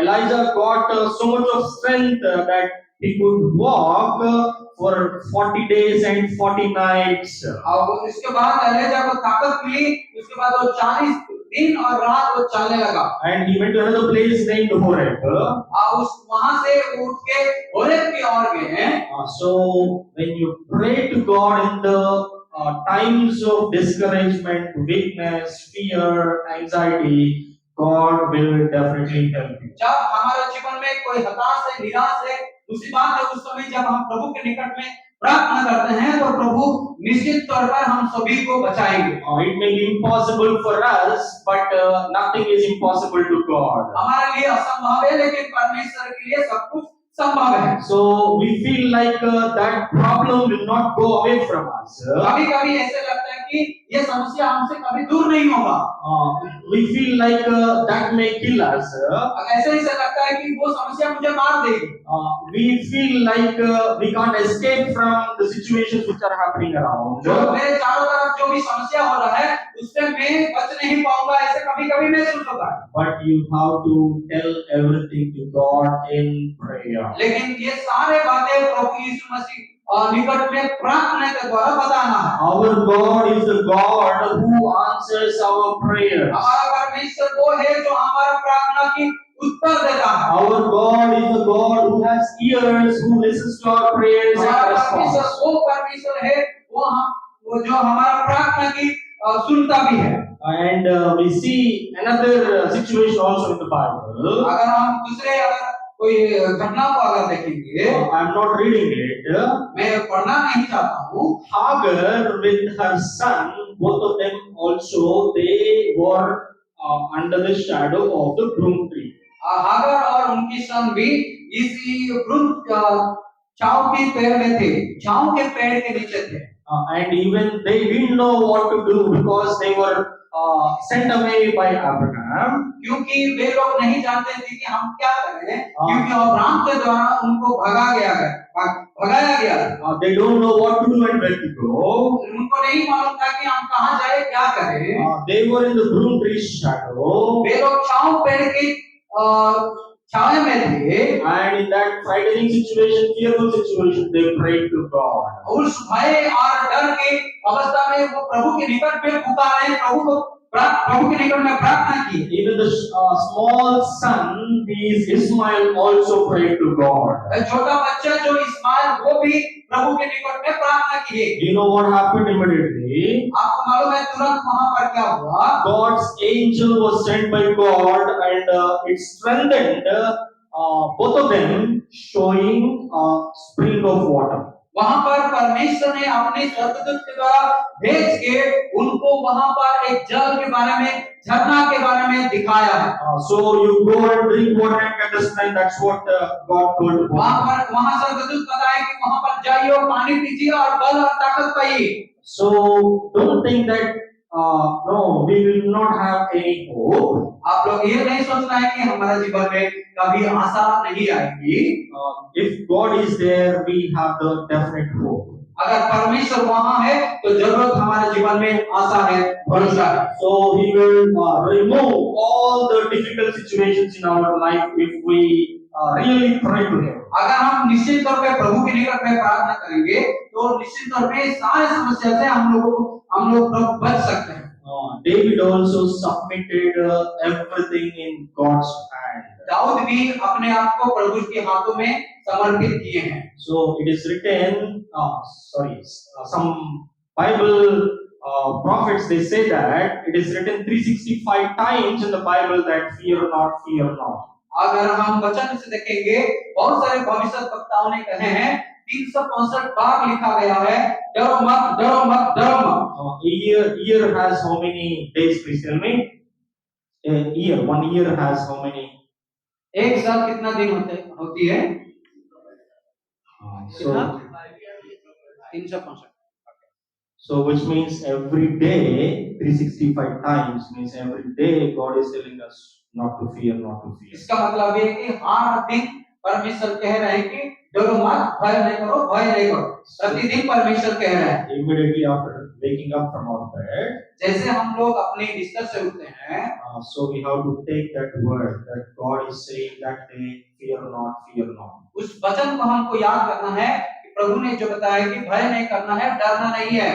Elijah got so much of strength that he could walk for 40 days and 40 nights. और इसके बाद एलिया को ताकत मिली। उसके बाद वो 40 दिन और रात वो चलने लगा। And he went to another place named Horeb. और उस वहां से उठ के होरेब की ओर गए। So when you pray to God in the times of discouragement, weakness, fear, anxiety, God will definitely help you. जब हमारे जीवन में कोई हताश है, निराश है, मुसीबत है, उस समय जब हम प्रभु के निकट में प्रार्थना करते हैं तो प्रभु निश्चित तौर पर हम सभी को बचाएंगे। It may be impossible for us, but nothing is impossible to God. हमारे लिए असंभव है लेकिन परमेश्वर के लिए सब कुछ संभव है। So we feel like that problem will not go away from us. कभी-कभी ऐसे लगता है कि ये समस्या हमसे कभी दूर नहीं होगा। We feel like that may kill us. ऐसे ही लगता है कि वो समस्या मुझे मार देगी। We feel like we can't escape from the situations which are happening around. जो मेरे चारों तरफ जो भी समस्या हो रहा है उससे मैं बच नहीं पाऊंगा, ऐसे कभी-कभी महसूस होता है। But you have to tell everything to God in prayer. लेकिन ये सारे बातें प्रभु यीशु मसीह निकट में प्रार्थना के द्वारा बताना है। Our God is the God who answers our prayers. हमारा परमेश्वर वो है जो हमारा प्रार्थना की उत्तर देता है। Our God is the God who has ears, who listens to our prayers and हमारा परमेश्वर responds. वो परमेश्वर है वो जो हमारा प्रार्थना की सुनता भी है। And we see another situation also in the Bible. अगर हम दूसरे कोई घटना को अगर देखेंगे, I am not reading it. मैं पढ़ना नहीं चाहता हूँ। Hagar with her son, both of them also, they were under the shadow of the broom tree. हागर और उनकी सन भी इसी छाव के पेड़ में थे, छाव के पेड़ के नीचे थे। And even they didn't know what to do because they were sent away by Abraham. क्योंकि वे लोग नहीं जानते थे कि हम क्या करें, क्योंकि अब्राहम के द्वारा उनको भगाया गया। They don't know what to do and where to go. उनको नहीं मालूम था कि हम कहाँ जाए, क्या करें। They were in the broom tree shadow. वे लोग छाव पेड़ के छावे में थे। And in that frightening situation, fearful situation, they prayed to God. उस भय और डर के अवस्था में वो प्रभु के निकट में पुकारे, प्रभु के निकट में प्रार्थना की। Even the small son, Ismail, also prayed to God. छोटा बच्चा जो इस्माइल, वो भी प्रभु के निकट में प्रार्थना की। You know what happened immediately? आपको मालूम है तुरंत वहां पर क्या हुआ? God's angel was sent by God, and it strengthened both of them, showing a spring of water. वहां पर परमेश्वर ने अपने स्वर्गदूत के द्वारा भेज के उनको वहां पर एक जल के बारे में, झरना के बारे में दिखाया है। So you go and drink water and get the strength. That's what God told. वहां स्वर्गदूत बताए कि वहां पर जाइए और पानी पीजिए और बल और ताकत पाइए। So don't think that no, we will not have any hope. आप लोग ये नहीं सोचना है कि हमारे जीवन में कभी आशा नहीं आएगी। If God is there, we have the definite hope. अगर परमेश्वर वहां है तो जरूर हमारे जीवन में आशा है, भरोसा है। So He will remove all the difficult situations in our life if we really pray to Him. अगर हम निश्चित तौर पे प्रभु के निकट में प्रार्थना करेंगे तो निश्चित तौर पे सारे समस्या से हम लोग बच सकते हैं। David also submitted everything in God's hand. Dawood भी अपने आप को प्रभु के हाथों में समर्पित किए हैं। So it is written, some Bible prophets, they say that it is written 365 times in the Bible that fear not, fear not. अगर हम वचन से देखेंगे, बहुत सारे भविष्य वक्ताओं ने कहे हैं 365 बार लिखा गया है, डरो मत, डरो मत, डरो मत। Year has how many days? Please tell me. A year, 1 year has how many? एक साल कितना दिन होती है? So, कितना? 365। so which means every day, 365 times means every day God is telling us not to fear, not to fear. इसका मतलब ये है कि हर दिन परमेश्वर कह रहे हैं कि डरो मत, भय नहीं करो, भय नहीं करो। प्रतिदिन परमेश्वर कह रहे हैं। Immediately after waking up from our bed, जैसे हम लोग अपने बिस्तर से उठते हैं, so we have to take that word that God is saying that day, fear not, fear not. उस वचन को हमको याद करना है कि प्रभु ने जो बताया कि भय नहीं करना है, डरना नहीं है।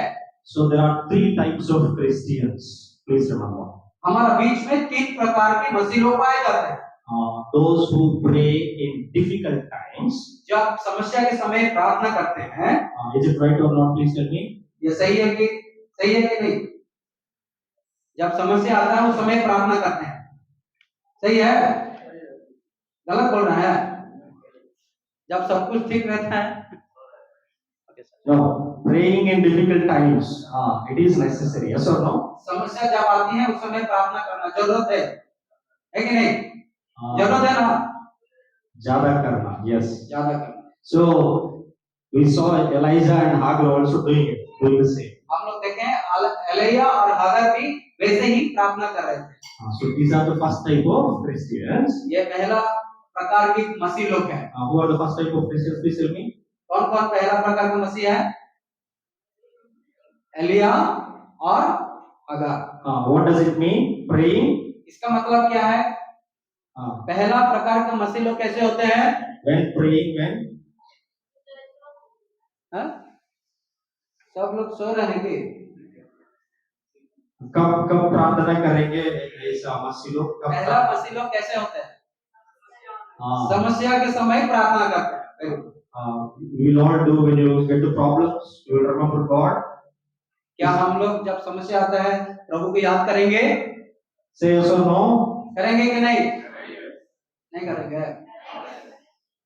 So there are three types of Christians. Please remember. हमारा बीच में 3 प्रकार के मसीह लोग पाए जाते हैं। Those who pray in difficult times. जब समस्या के समय प्रार्थना करते हैं, Is it right or not? Please tell me. ये सही है कि नहीं? जब समस्या आता है उस समय प्रार्थना करते हैं, सही है? गलत बोल रहा है? जब सब कुछ ठीक रहता है, No, praying in difficult times. It is necessary. Yes or no? समस्या जब आती है उस समय प्रार्थना करना जरूरत है कि नहीं? जरूरत है ना? ज्यादा करना. Yes. ज्यादा करना। So we saw Elijah and Hagar also doing the same. हम लोग देखें एलिया और हागर भी वैसे ही प्रार्थना कर रहे थे। So these are the first type of Christians. ये पहला प्रकार के मसीह लोग हैं। Who are the first type of Christians? Please tell me. कौन कौन पहला प्रकार का मसीह है? एलिया और हागर। What does it mean? Praying. इसका मतलब क्या है? पहला प्रकार का मसीह लोग कैसे होते हैं? When praying, when? सब लोग सो रहे हैं कि? कब प्रार्थना करेंगे ऐसा मसीह लोग? पहला मसीह लोग कैसे होते हैं? समस्या के समय प्रार्थना करते हैं। You will not do when you get to problems. You will remember God. क्या हम लोग जब समस्या आता है प्रभु को याद करेंगे? Say yes or no. करेंगे कि नहीं? नहीं करेंगे।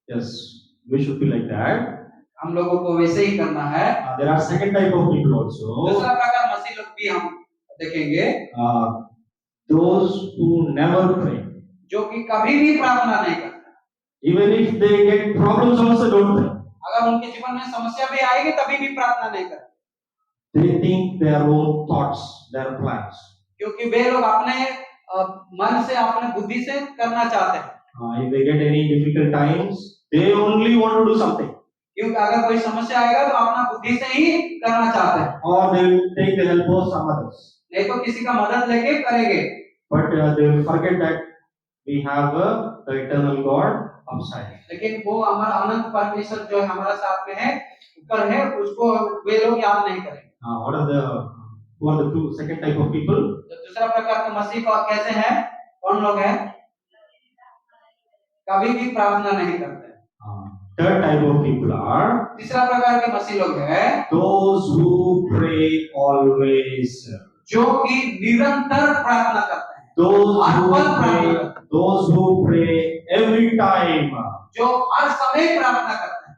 Yes, we should be like that. हम लोगों को वैसे ही करना है। There are second type of people also. दूसरा प्रकार मसीह लोग भी हम देखेंगे। Those who never pray. जो कि कभी भी प्रार्थना नहीं करते। Even if they get problems also don't pray. अगर उनके जीवन में समस्या भी आएगी तभी भी प्रार्थना नहीं करते। They think their own thoughts, their plans. क्योंकि वे लोग अपने मन से, अपने बुद्धि से करना चाहते हैं। If they get any difficult times, they only want to do something. क्योंकि अगर कोई समस्या आएगा तो अपना बुद्धि से ही करना चाहते हैं। Or they will take the help of some others. नहीं तो किसी का मदद लेके करेंगे। But they will forget that we have the eternal God upside. लेकिन वो हमारा अनंत परमेश्वर जो हमारा साथ में है, ऊपर है, उसको वे लोग याद नहीं करेंगे। Who are the two second type of people? दूसरा प्रकार का मसीह का कैसे है? कौन लोग हैं? कभी भी प्रार्थना नहीं करते। Third type of people are तीसरा प्रकार के मसीह लोग हैं those who pray always. जो कि निरंतर प्रार्थना करते हैं। Those who pray every time. जो हर समय प्रार्थना करते हैं।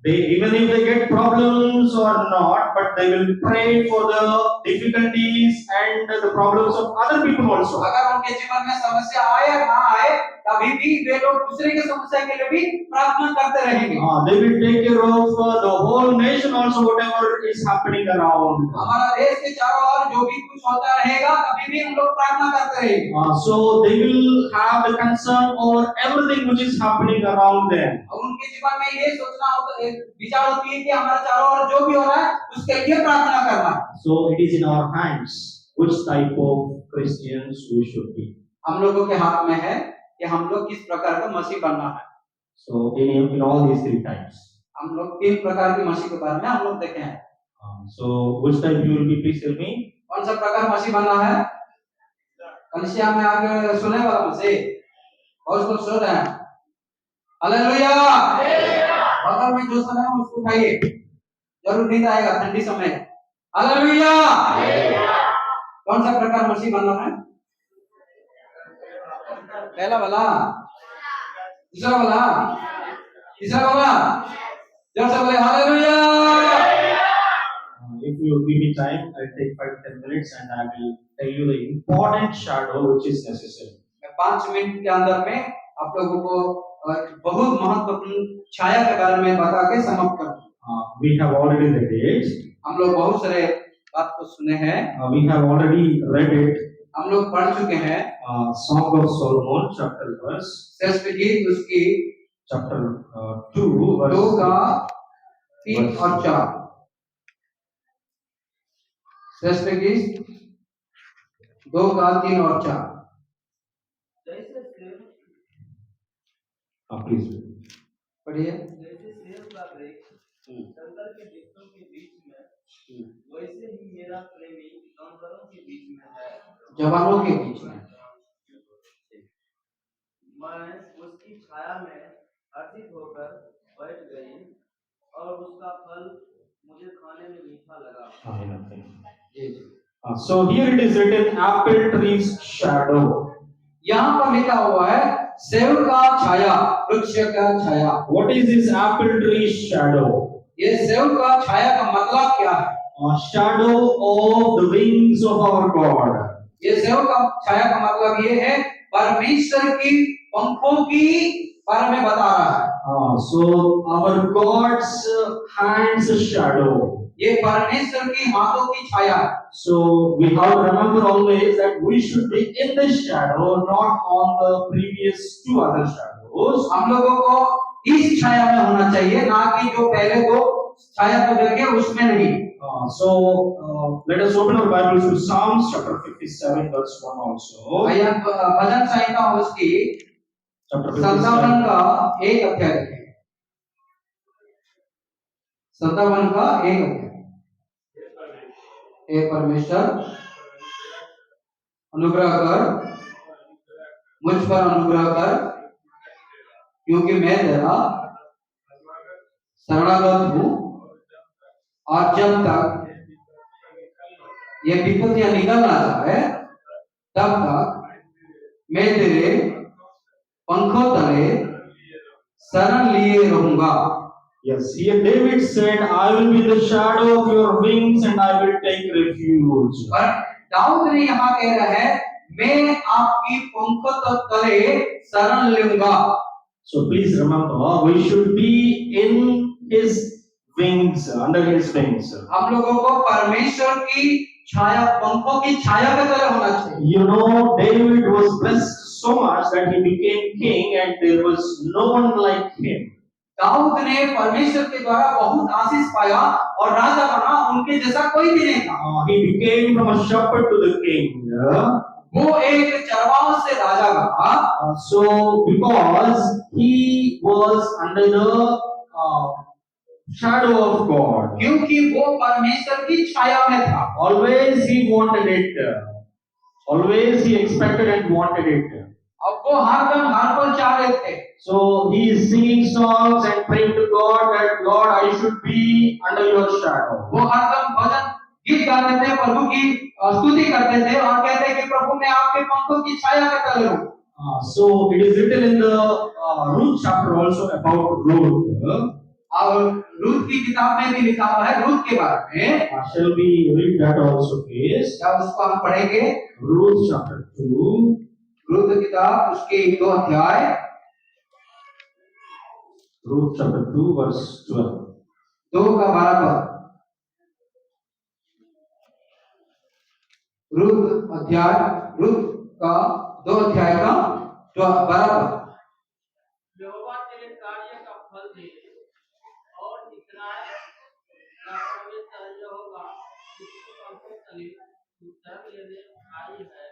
Even if they get problems or not, but they will pray for the difficulties and the problems of other people also. अगर उनके जीवन में समस्या आए या ना आए, तभी भी वे लोग दूसरे की समस्या के लिए भी प्रार्थना करते रहेंगे। They will take care of the whole nation also, whatever is happening around. हमारा देश के चारों ओर जो भी कुछ होता रहेगा, तभी भी हम लोग प्रार्थना करते रहेंगे। So they will have the concern over everything which is happening around them. उनके जीवन में ये सोचना होता, विचार होती है कि हमारे चारों ओर जो भी हो रहा है उसके लिए प्रार्थना करना। So it is in our hands which type of Christians we should be. हम लोगों के हाथ में है कि हम लोग किस प्रकार का मसीह बनना है। So in all these three types. हम लोग 3 प्रकार के मसीह के बारे में हम लोग देखे हैं। So which type you will be? Please tell me. कौन सा प्रकार मसीह बनना है? कलीसिया में आके सुने वाला मसीह। बहुत लोग सो रहे हैं। हालेलुया। बगल में जो सुना है उसको उठाइए, जरूर नींद आएगा ठंडी समय। हालेलुया। कौन सा प्रकार मसीह बनना है? पहला वाला, दूसरा वाला, तीसरा वाला। जोर से बोले hallelujah. If you give me time, I'll take 5-10 minutes and I will tell you the important shadow which is necessary. 5 minute के अंदर में आप लोगों को बहुत महत्वपूर्ण छाया के बारे में बता के समाप्त कर दूं। We have already read it. हम लोग बहुत सारे बात को सुने हैं, We have already read it. हम लोग पढ़ चुके हैं। Song of Solomon, chapter verse, श्रेष्ठ गीत उसकी chapter 2, verse 2 का 3 और 4। श्रेष्ठ गीत 2 का 3 और 4 जैसे सेब Please. पढ़िए। जैसे सेब का वृक्ष जंगल के वृक्षों के बीच में, वैसे ही मेरा प्रेमी जंगलों के बीच में है। जवानों के बीच में मैं उसकी छाया में हर्षित होकर बैठ गई और उसका फल मुझे खाने में मीठा लगा। So here it is written, apple tree's shadow. यहाँ पर लिखा हुआ है सेब का छाया, वृक्ष का छाया। What is this apple tree's shadow? ये सेब का छाया का मतलब क्या है? Shadow of the wings of our God. ये सेब का छाया का मतलब ये है परमेश्वर की पंखों की बारे में बता रहा है। So our God's hands shadow. ये परमेश्वर की हाथों की छाया है। So we have to remember always that we should be in the shadow, not on the previous two other shadows. हम लोगों को इस छाया में होना चाहिए, ना कि जो पहले दो छाया को देखे उसमें नहीं। Let us open our Bibles to Psalms chapter 57 verse 1 also. आइए भजन संहिता उसकी Chapter 57 57. का 1 अध्याय देखें। 57 का 1 अध्याय। हे परमेश्वर अनुग्रह कर, मुझ पर अनुग्रह कर, क्योंकि मैं तेरा शरणागत हूँ, और जब तक ये विपत्तियां निकल ना जाए तब तक मैं तेरे पंखों तले शरण लिए रहूंगा। Yes, here David said, I will be the shadow of your wings and I will take refuge. पर दाऊद ने यहाँ कह रहा है मैं आपकी पंखों तले शरण लूंगा। So please remember, we should be in his wings, under his wings. हम लोगों को परमेश्वर की छाया, पंखों की छाया के तले होना चाहिए। You know, David was blessed so much that he became king and there was no one like him. Dawood ने परमेश्वर के द्वारा बहुत आशीष पाया और राजा बना, उनके जैसा कोई भी नहीं था। He became from a shepherd to the king. वो एक चरवाहा से राजा बना। So because he was under the shadow of God. क्योंकि वो परमेश्वर की छाया में था। Always he wanted it. Always he expected and wanted it. अब वो हर पल चाह रहे थे। So he is singing songs and praying to God that Lord, I should be under your shadow. वो हरदम भजन गीत गाते थे, प्रभु की स्तुति करते थे और कहते कि प्रभु मैं आपके पंखों की छाया के तले हूँ। So it is written in the Ruth chapter also about Ruth. और रूथ की किताब में भी लिखा हुआ है रूथ के बारे में। Shall we read that also, please? क्या उसको हम पढ़ेंगे? Ruth chapter 2. रूथ किताब उसके 2 अध्याय। Ruth chapter 2 verse 12. 2 का 12 पद। रूथ का 2 अध्याय का 12 पद। यहोवा तेरे कार्य का फल दे और इस्राएल का पवित्र यहोवा जिसके पंखों तले तू शरण लेने आई है,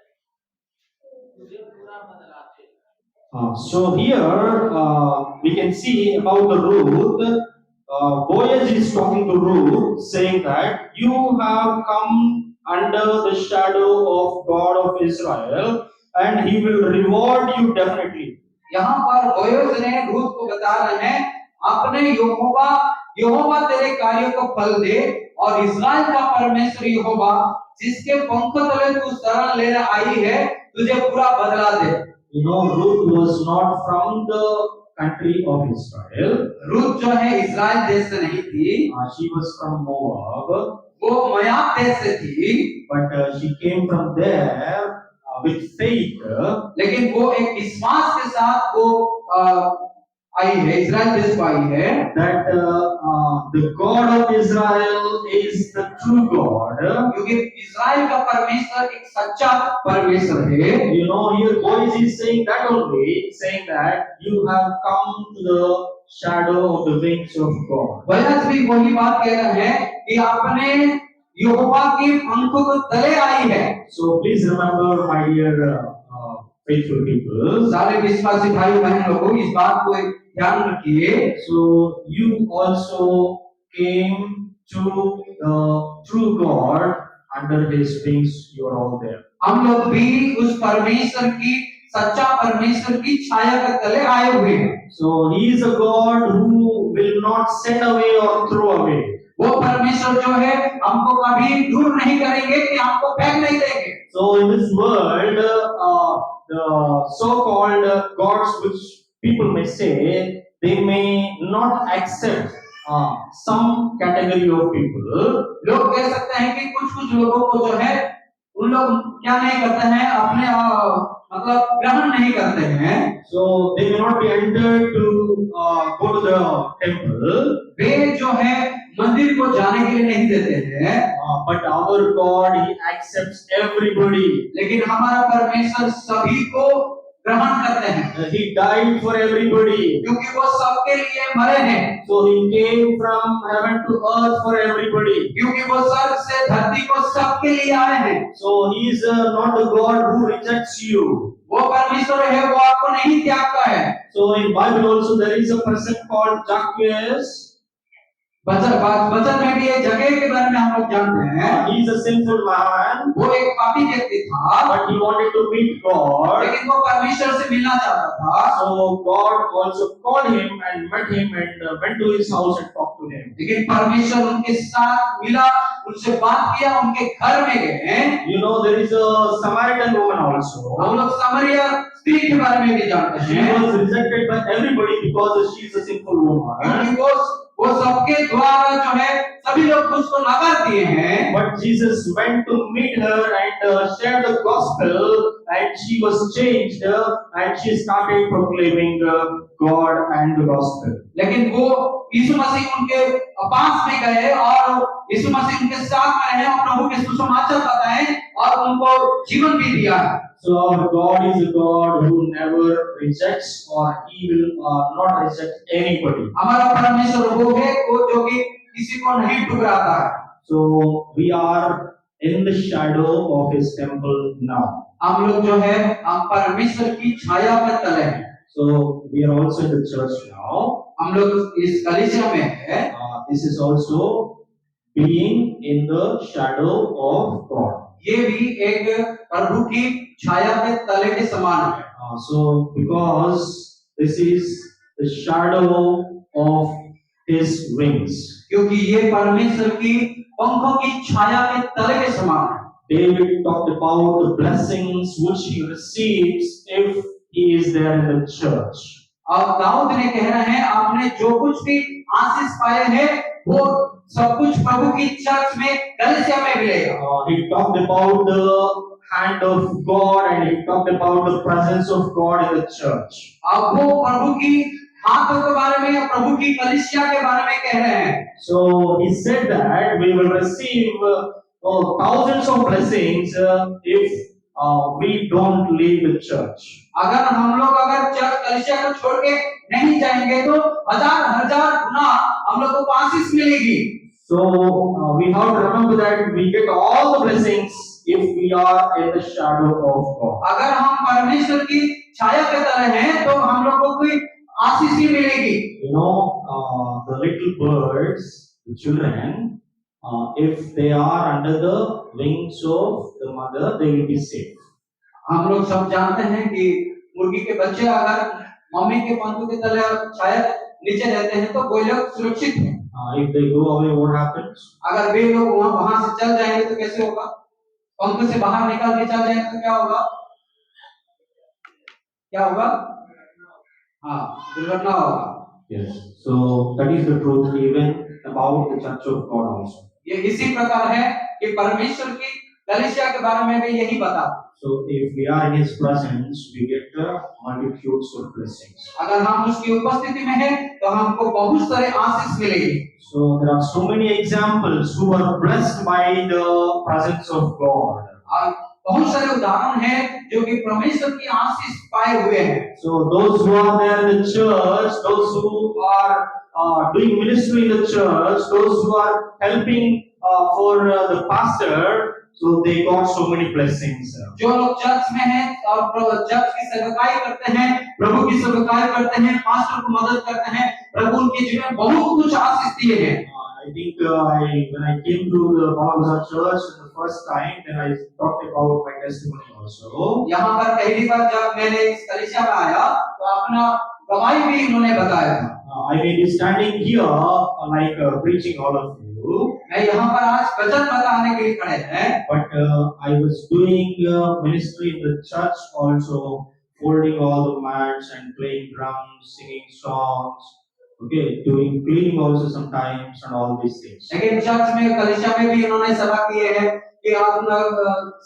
तुझे पूरा बदलाते। So here we can see about the Ruth. Boaz is talking to Ruth, saying that you have come under the shadow of God of Israel, and He will reward you definitely. यहाँ पर boys ने Ruth को बता रहे हैं अपने यहोवा तेरे कार्यों को फल दे और इस्राएल का परमेश्वर यहोवा जिसके पंखों तले तू शरण लेने आई है तुझे पूरा बदला दे। You know, Ruth was not from the country of Israel. Ruth जो है इस्राएल देश से नहीं थी। She was from Moab. वो मोआब देश से थी। But she came from there with faith लेकिन वो एक विश्वास के साथ वो आई है, इजराइल देश को आई है that the God of Israel is the true God. क्योंकि इजराइल का परमेश्वर एक सच्चा परमेश्वर है। You know, here Boaz is saying that only, saying that you have come to the shadow of the wings of God. Boys भी वही बात कह रहे हैं कि आपने यहोवा के पंखों को तले आई है। So please remember, my dear faithful people. सारे विश्वासी भाई बहन लोगों इस बात को ध्यान रखिए। So you also came to the true God under His wings. You are all there. हम लोग भी उस परमेश्वर की सच्चा परमेश्वर की छाया के तले आए हुए हैं। So He is a God who will not send away or throw away. वो परमेश्वर जो है हमको कभी दूर नहीं करेंगे कि हमको फेंक नहीं देंगे। So in this world, the so-called gods, which people may say, they may not accept some category of people. लोग कह सकते हैं कि कुछ लोगों को जो है उन लोग क्या नहीं करते हैं, अपने मतलब ग्रहण नहीं करते हैं। So they may not be entered to go to the temple. वे जो है मंदिर को जाने के लिए नहीं देते हैं। But our God, He accepts everybody. लेकिन हमारा परमेश्वर सभी को ग्रहण करते हैं He died for everybody. क्योंकि वो सबके लिए मरे हैं। So He came from heaven to earth for everybody. क्योंकि वो स्वर्ग से धरती को सबके लिए आए हैं। So He is not a God who rejects you. वो परमेश्वर है, वो आपको नहीं त्यागता है। So in Bible also there is a person called Zacchaeus. वचन में भी एक जगह के बारे में हम लोग जानते हैं। He is a sinful man. वो एक पापी व्यक्ति था, But he wanted to meet God. लेकिन वो परमेश्वर से मिलना चाहता था। So God also called him and met him and went to his house and talked to him. लेकिन परमेश्वर उनके साथ मिला, उनसे बात किया, उनके घर में गए। You know, there is a Samaritan woman also. हम लोग सामरिया स्त्री के बारे में भी जानते She हैं was rejected by everybody because she is a sinful woman. क्योंकि वो सबके द्वारा जो है सभी लोग उसको नकार दिए हैं। But Jesus went to meet her and shared the gospel, and she was changed and she started proclaiming God and the gospel. लेकिन वो यीशु मसीह उनके पास में गए और यीशु मसीह उनके साथ में रहे और प्रभु के सुसमाचार बताए और उनको जीवन भी दिया। So our God is a God who never rejects, or He will not reject anybody. हमारा परमेश्वर वो है वो जो कि किसी को नहीं ठुकराता है। So we are in the shadow of His temple now. हम लोग जो है हम परमेश्वर की छाया में तले हैं। So we are also in the church now. हम लोग इस कलीसिया में है। This is also being in the shadow of God. ये भी एक प्रभु की छाया के तले के समान है। So because this is the shadow of His wings. क्योंकि ये परमेश्वर की पंखों की छाया के तले के समान है। David talked about the blessings which he receives if he is there in the church. और दाऊद ने कह रहे हैं आपने जो कुछ भी आशीष पाए हैं वो सब कुछ प्रभु की चर्च में कलीसिया में मिलेगा। He talked about the hand of God and he talked about the presence of God in the church. अब वो प्रभु की हाथों के बारे में या प्रभु की कलीसिया के बारे में कह रहे हैं। So he said that we will receive thousands of blessings if we don't leave the church. अगर हम लोग अगर चर्च कलीसिया को छोड़ के नहीं जाएंगे तो हजार हजार गुना हम लोग को आशीष मिलेगी। So we have to remember that we get all the blessings if we are in the shadow of God. अगर हम परमेश्वर की छाया के तले हैं तो हम लोग को कोई आशीष ही मिलेगी। You know, the little birds, the children, if they are under the wings of the mother, they will be safe. हम लोग सब जानते हैं कि मुर्गी के बच्चे अगर मम्मी के पंखों के तले छाया नीचे रहते हैं तो वो लोग सुरक्षित हैं। If they go away, what happens? अगर वे लोग वहां से चल जाएंगे तो कैसे होगा? पंखों से बाहर निकल के चल जाएंगे तो क्या होगा? क्या होगा? हाँ, दुर्घटना होगा। Yes. So that is the truth even about the church of God also. ये इसी प्रकार है कि परमेश्वर की कलीसिया के बारे में भी यही बता। So if we are in His presence, we get multitudes of blessings. अगर हम उसकी उपस्थिति में हैं तो हमको बहुत सारे आशीष मिलेंगे। So there are so many examples who are blessed by the presence of God. और बहुत सारे उदाहरण हैं जो कि परमेश्वर की आशीष पाए हुए हैं। So those who are there in the church, those who are doing ministry in the church, those who are helping for the pastor, so they got so many blessings. जो लोग चर्च में हैं और चर्च की सेवकाई करते हैं, प्रभु की सेवकाई करते हैं, पास्टर को मदद करते हैं, प्रभु उनके जीवन में बहुत कुछ आशीष दिए हैं। I think when I came to the Bahamas Church the first time, then I talked about my testimony also. यहाँ पर पहली बार जब मैंने इस कलीसिया में आया तो अपना गवाही भी इन्होंने बताया। I may be standing here like preaching all of you. मैं यहाँ पर आज वचन बताने के लिए खड़े हैं। But I was doing ministry in the church also, folding all the mats and playing drums, singing songs. Okay, doing cleaning also sometimes and all these things. लेकिन चर्च में कलीसिया में भी इन्होंने सेवा किए हैं कि अपना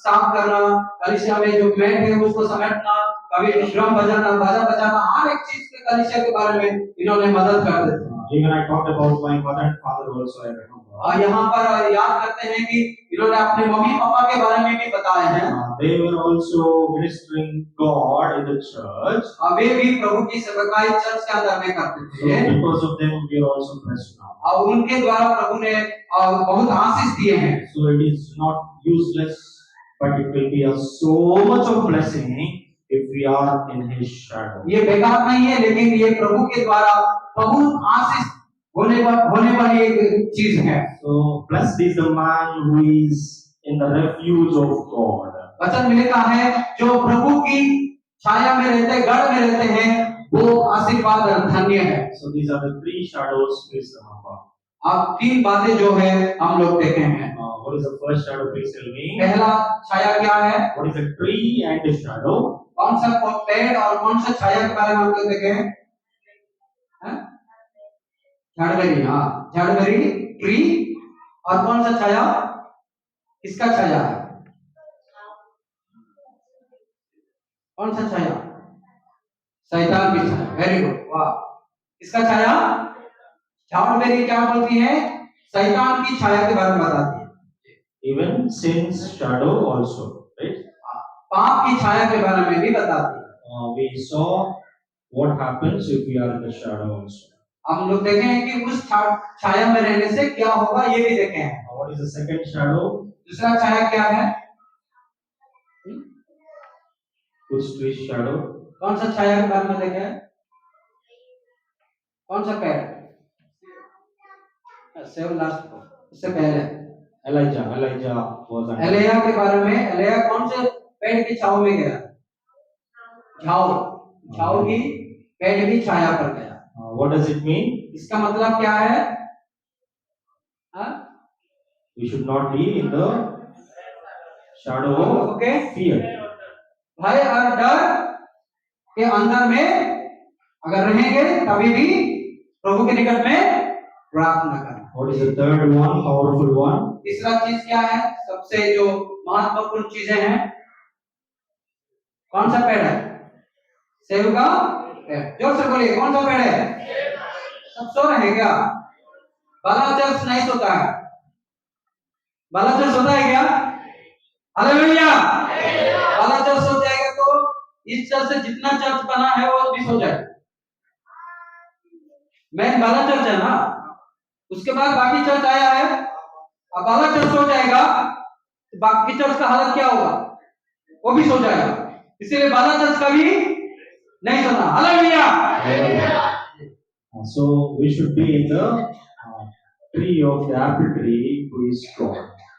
साफ करना, कलीसिया में जो मैट है उसको समेटना, कभी ड्रम बजाना, बाजा बजाना, हर एक चीज के कलीसिया के बारे में इन्होंने मदद करते थे। Even I talked about my mother and father also, I remember. और यहाँ पर याद करते हैं कि इन्होंने अपने मम्मी पापा के बारे में भी बताए हैं। They were also ministering God in the church. वे भी प्रभु की सेवकाई चर्च के अंदर में करते So थे। because of them, we are also blessed now. और उनके द्वारा प्रभु ने बहुत आशीष दिए हैं। So it is not useless, but it will be a so much of blessing if we are in His shadow. ये बेकार नहीं है, लेकिन ये प्रभु के द्वारा बहुत आशीष होने वाली एक चीज है। So blessed is the man who is in the refuge of God. वचन में लिखा है जो प्रभु की छाया में रहते, गढ़ में रहते हैं, वो आशीर्वाद धन्य है। So these are the three shadows, please remember. अब तीन बातें जो है हम लोग देखे हैं। What is the first shadow, please tell me? पहला छाया क्या है? What is the tree and the shadow? कौन सा पेड़ और कौन सा छाया के बारे में हम लोग देखे हैं? झाड़बेरी, हाँ झाड़बेरी ट्री। और कौन सा छाया? किसका छाया है? कौन सा छाया? शैतान की छाया। वेरी गुड, वाह। किसका छाया? झाड़बेरी क्या बोलती है? शैतान की छाया के बारे में बताती है। Even sin's shadow also, right? पाप की छाया के बारे में भी बताती है। We saw what happens if we are in the shadow also. हम लोग देखे हैं कि उस छाया में रहने से क्या होगा, ये भी देखे हैं। What is the second shadow? दूसरा छाया क्या है? Which tree shadow? कौन सा छाया के बारे में देखे हैं? कौन सा पेड़? सेव लास्ट को, उससे पहले Elijah was under. एलिया के बारे में। एलिया कौन से पेड़ की छाव में गया? झाऊ की पेड़ की छाया पर गया। What does it mean? इसका मतलब क्या है? We should not be in the shadow of okay, fear. भय और डर के अंदर में अगर रहेंगे तभी भी प्रभु के निकट में प्रार्थना करना। What is the third one, powerful one? तीसरा चीज क्या है? सबसे जो महत्वपूर्ण चीजें हैं, कौन सा पेड़ है? सेव का पेड़। जोर से बोलिए, कौन सा पेड़ है? सब सो रहे हैं क्या? बालाचर्च नहीं सोता है। बालाचर्च सोता है क्या? हालेलुया। बालाचर्च सो जाएगा तो इस चर्च से जितना चर्च बना है वो भी सो जाएगा। मेन बालाचर्च है ना, उसके बाद बाकी चर्च आया है। अब बालाचर्च सो जाएगा तो बाकी चर्च का हालत क्या होगा? वो भी सो जाएगा। इसीलिए बालाचर्च का भी नहीं सोना। Hallelujah. So we should be in the tree of the apple tree who is God.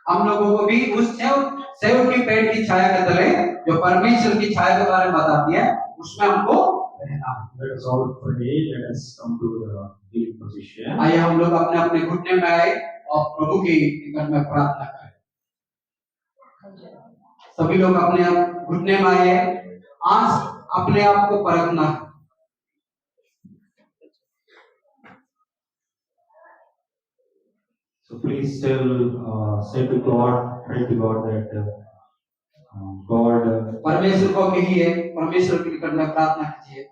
हम लोगों को भी उस सेव की पेड़ की छाया के तले, जो परमेश्वर की छाया के बारे में बताती है, उसमें हमको रहना। Let us all pray. Let us come to the kneeling position. आइए हम लोग अपने अपने घुटने में आए और प्रभु के निकट में प्रार्थना करें। सभी लोग अपने आप घुटने में आए। आज अपने आप को परखना है। So please still say to God, pray to God that God परमेश्वर को कहिए, परमेश्वर के निकट में प्रार्थना कीजिए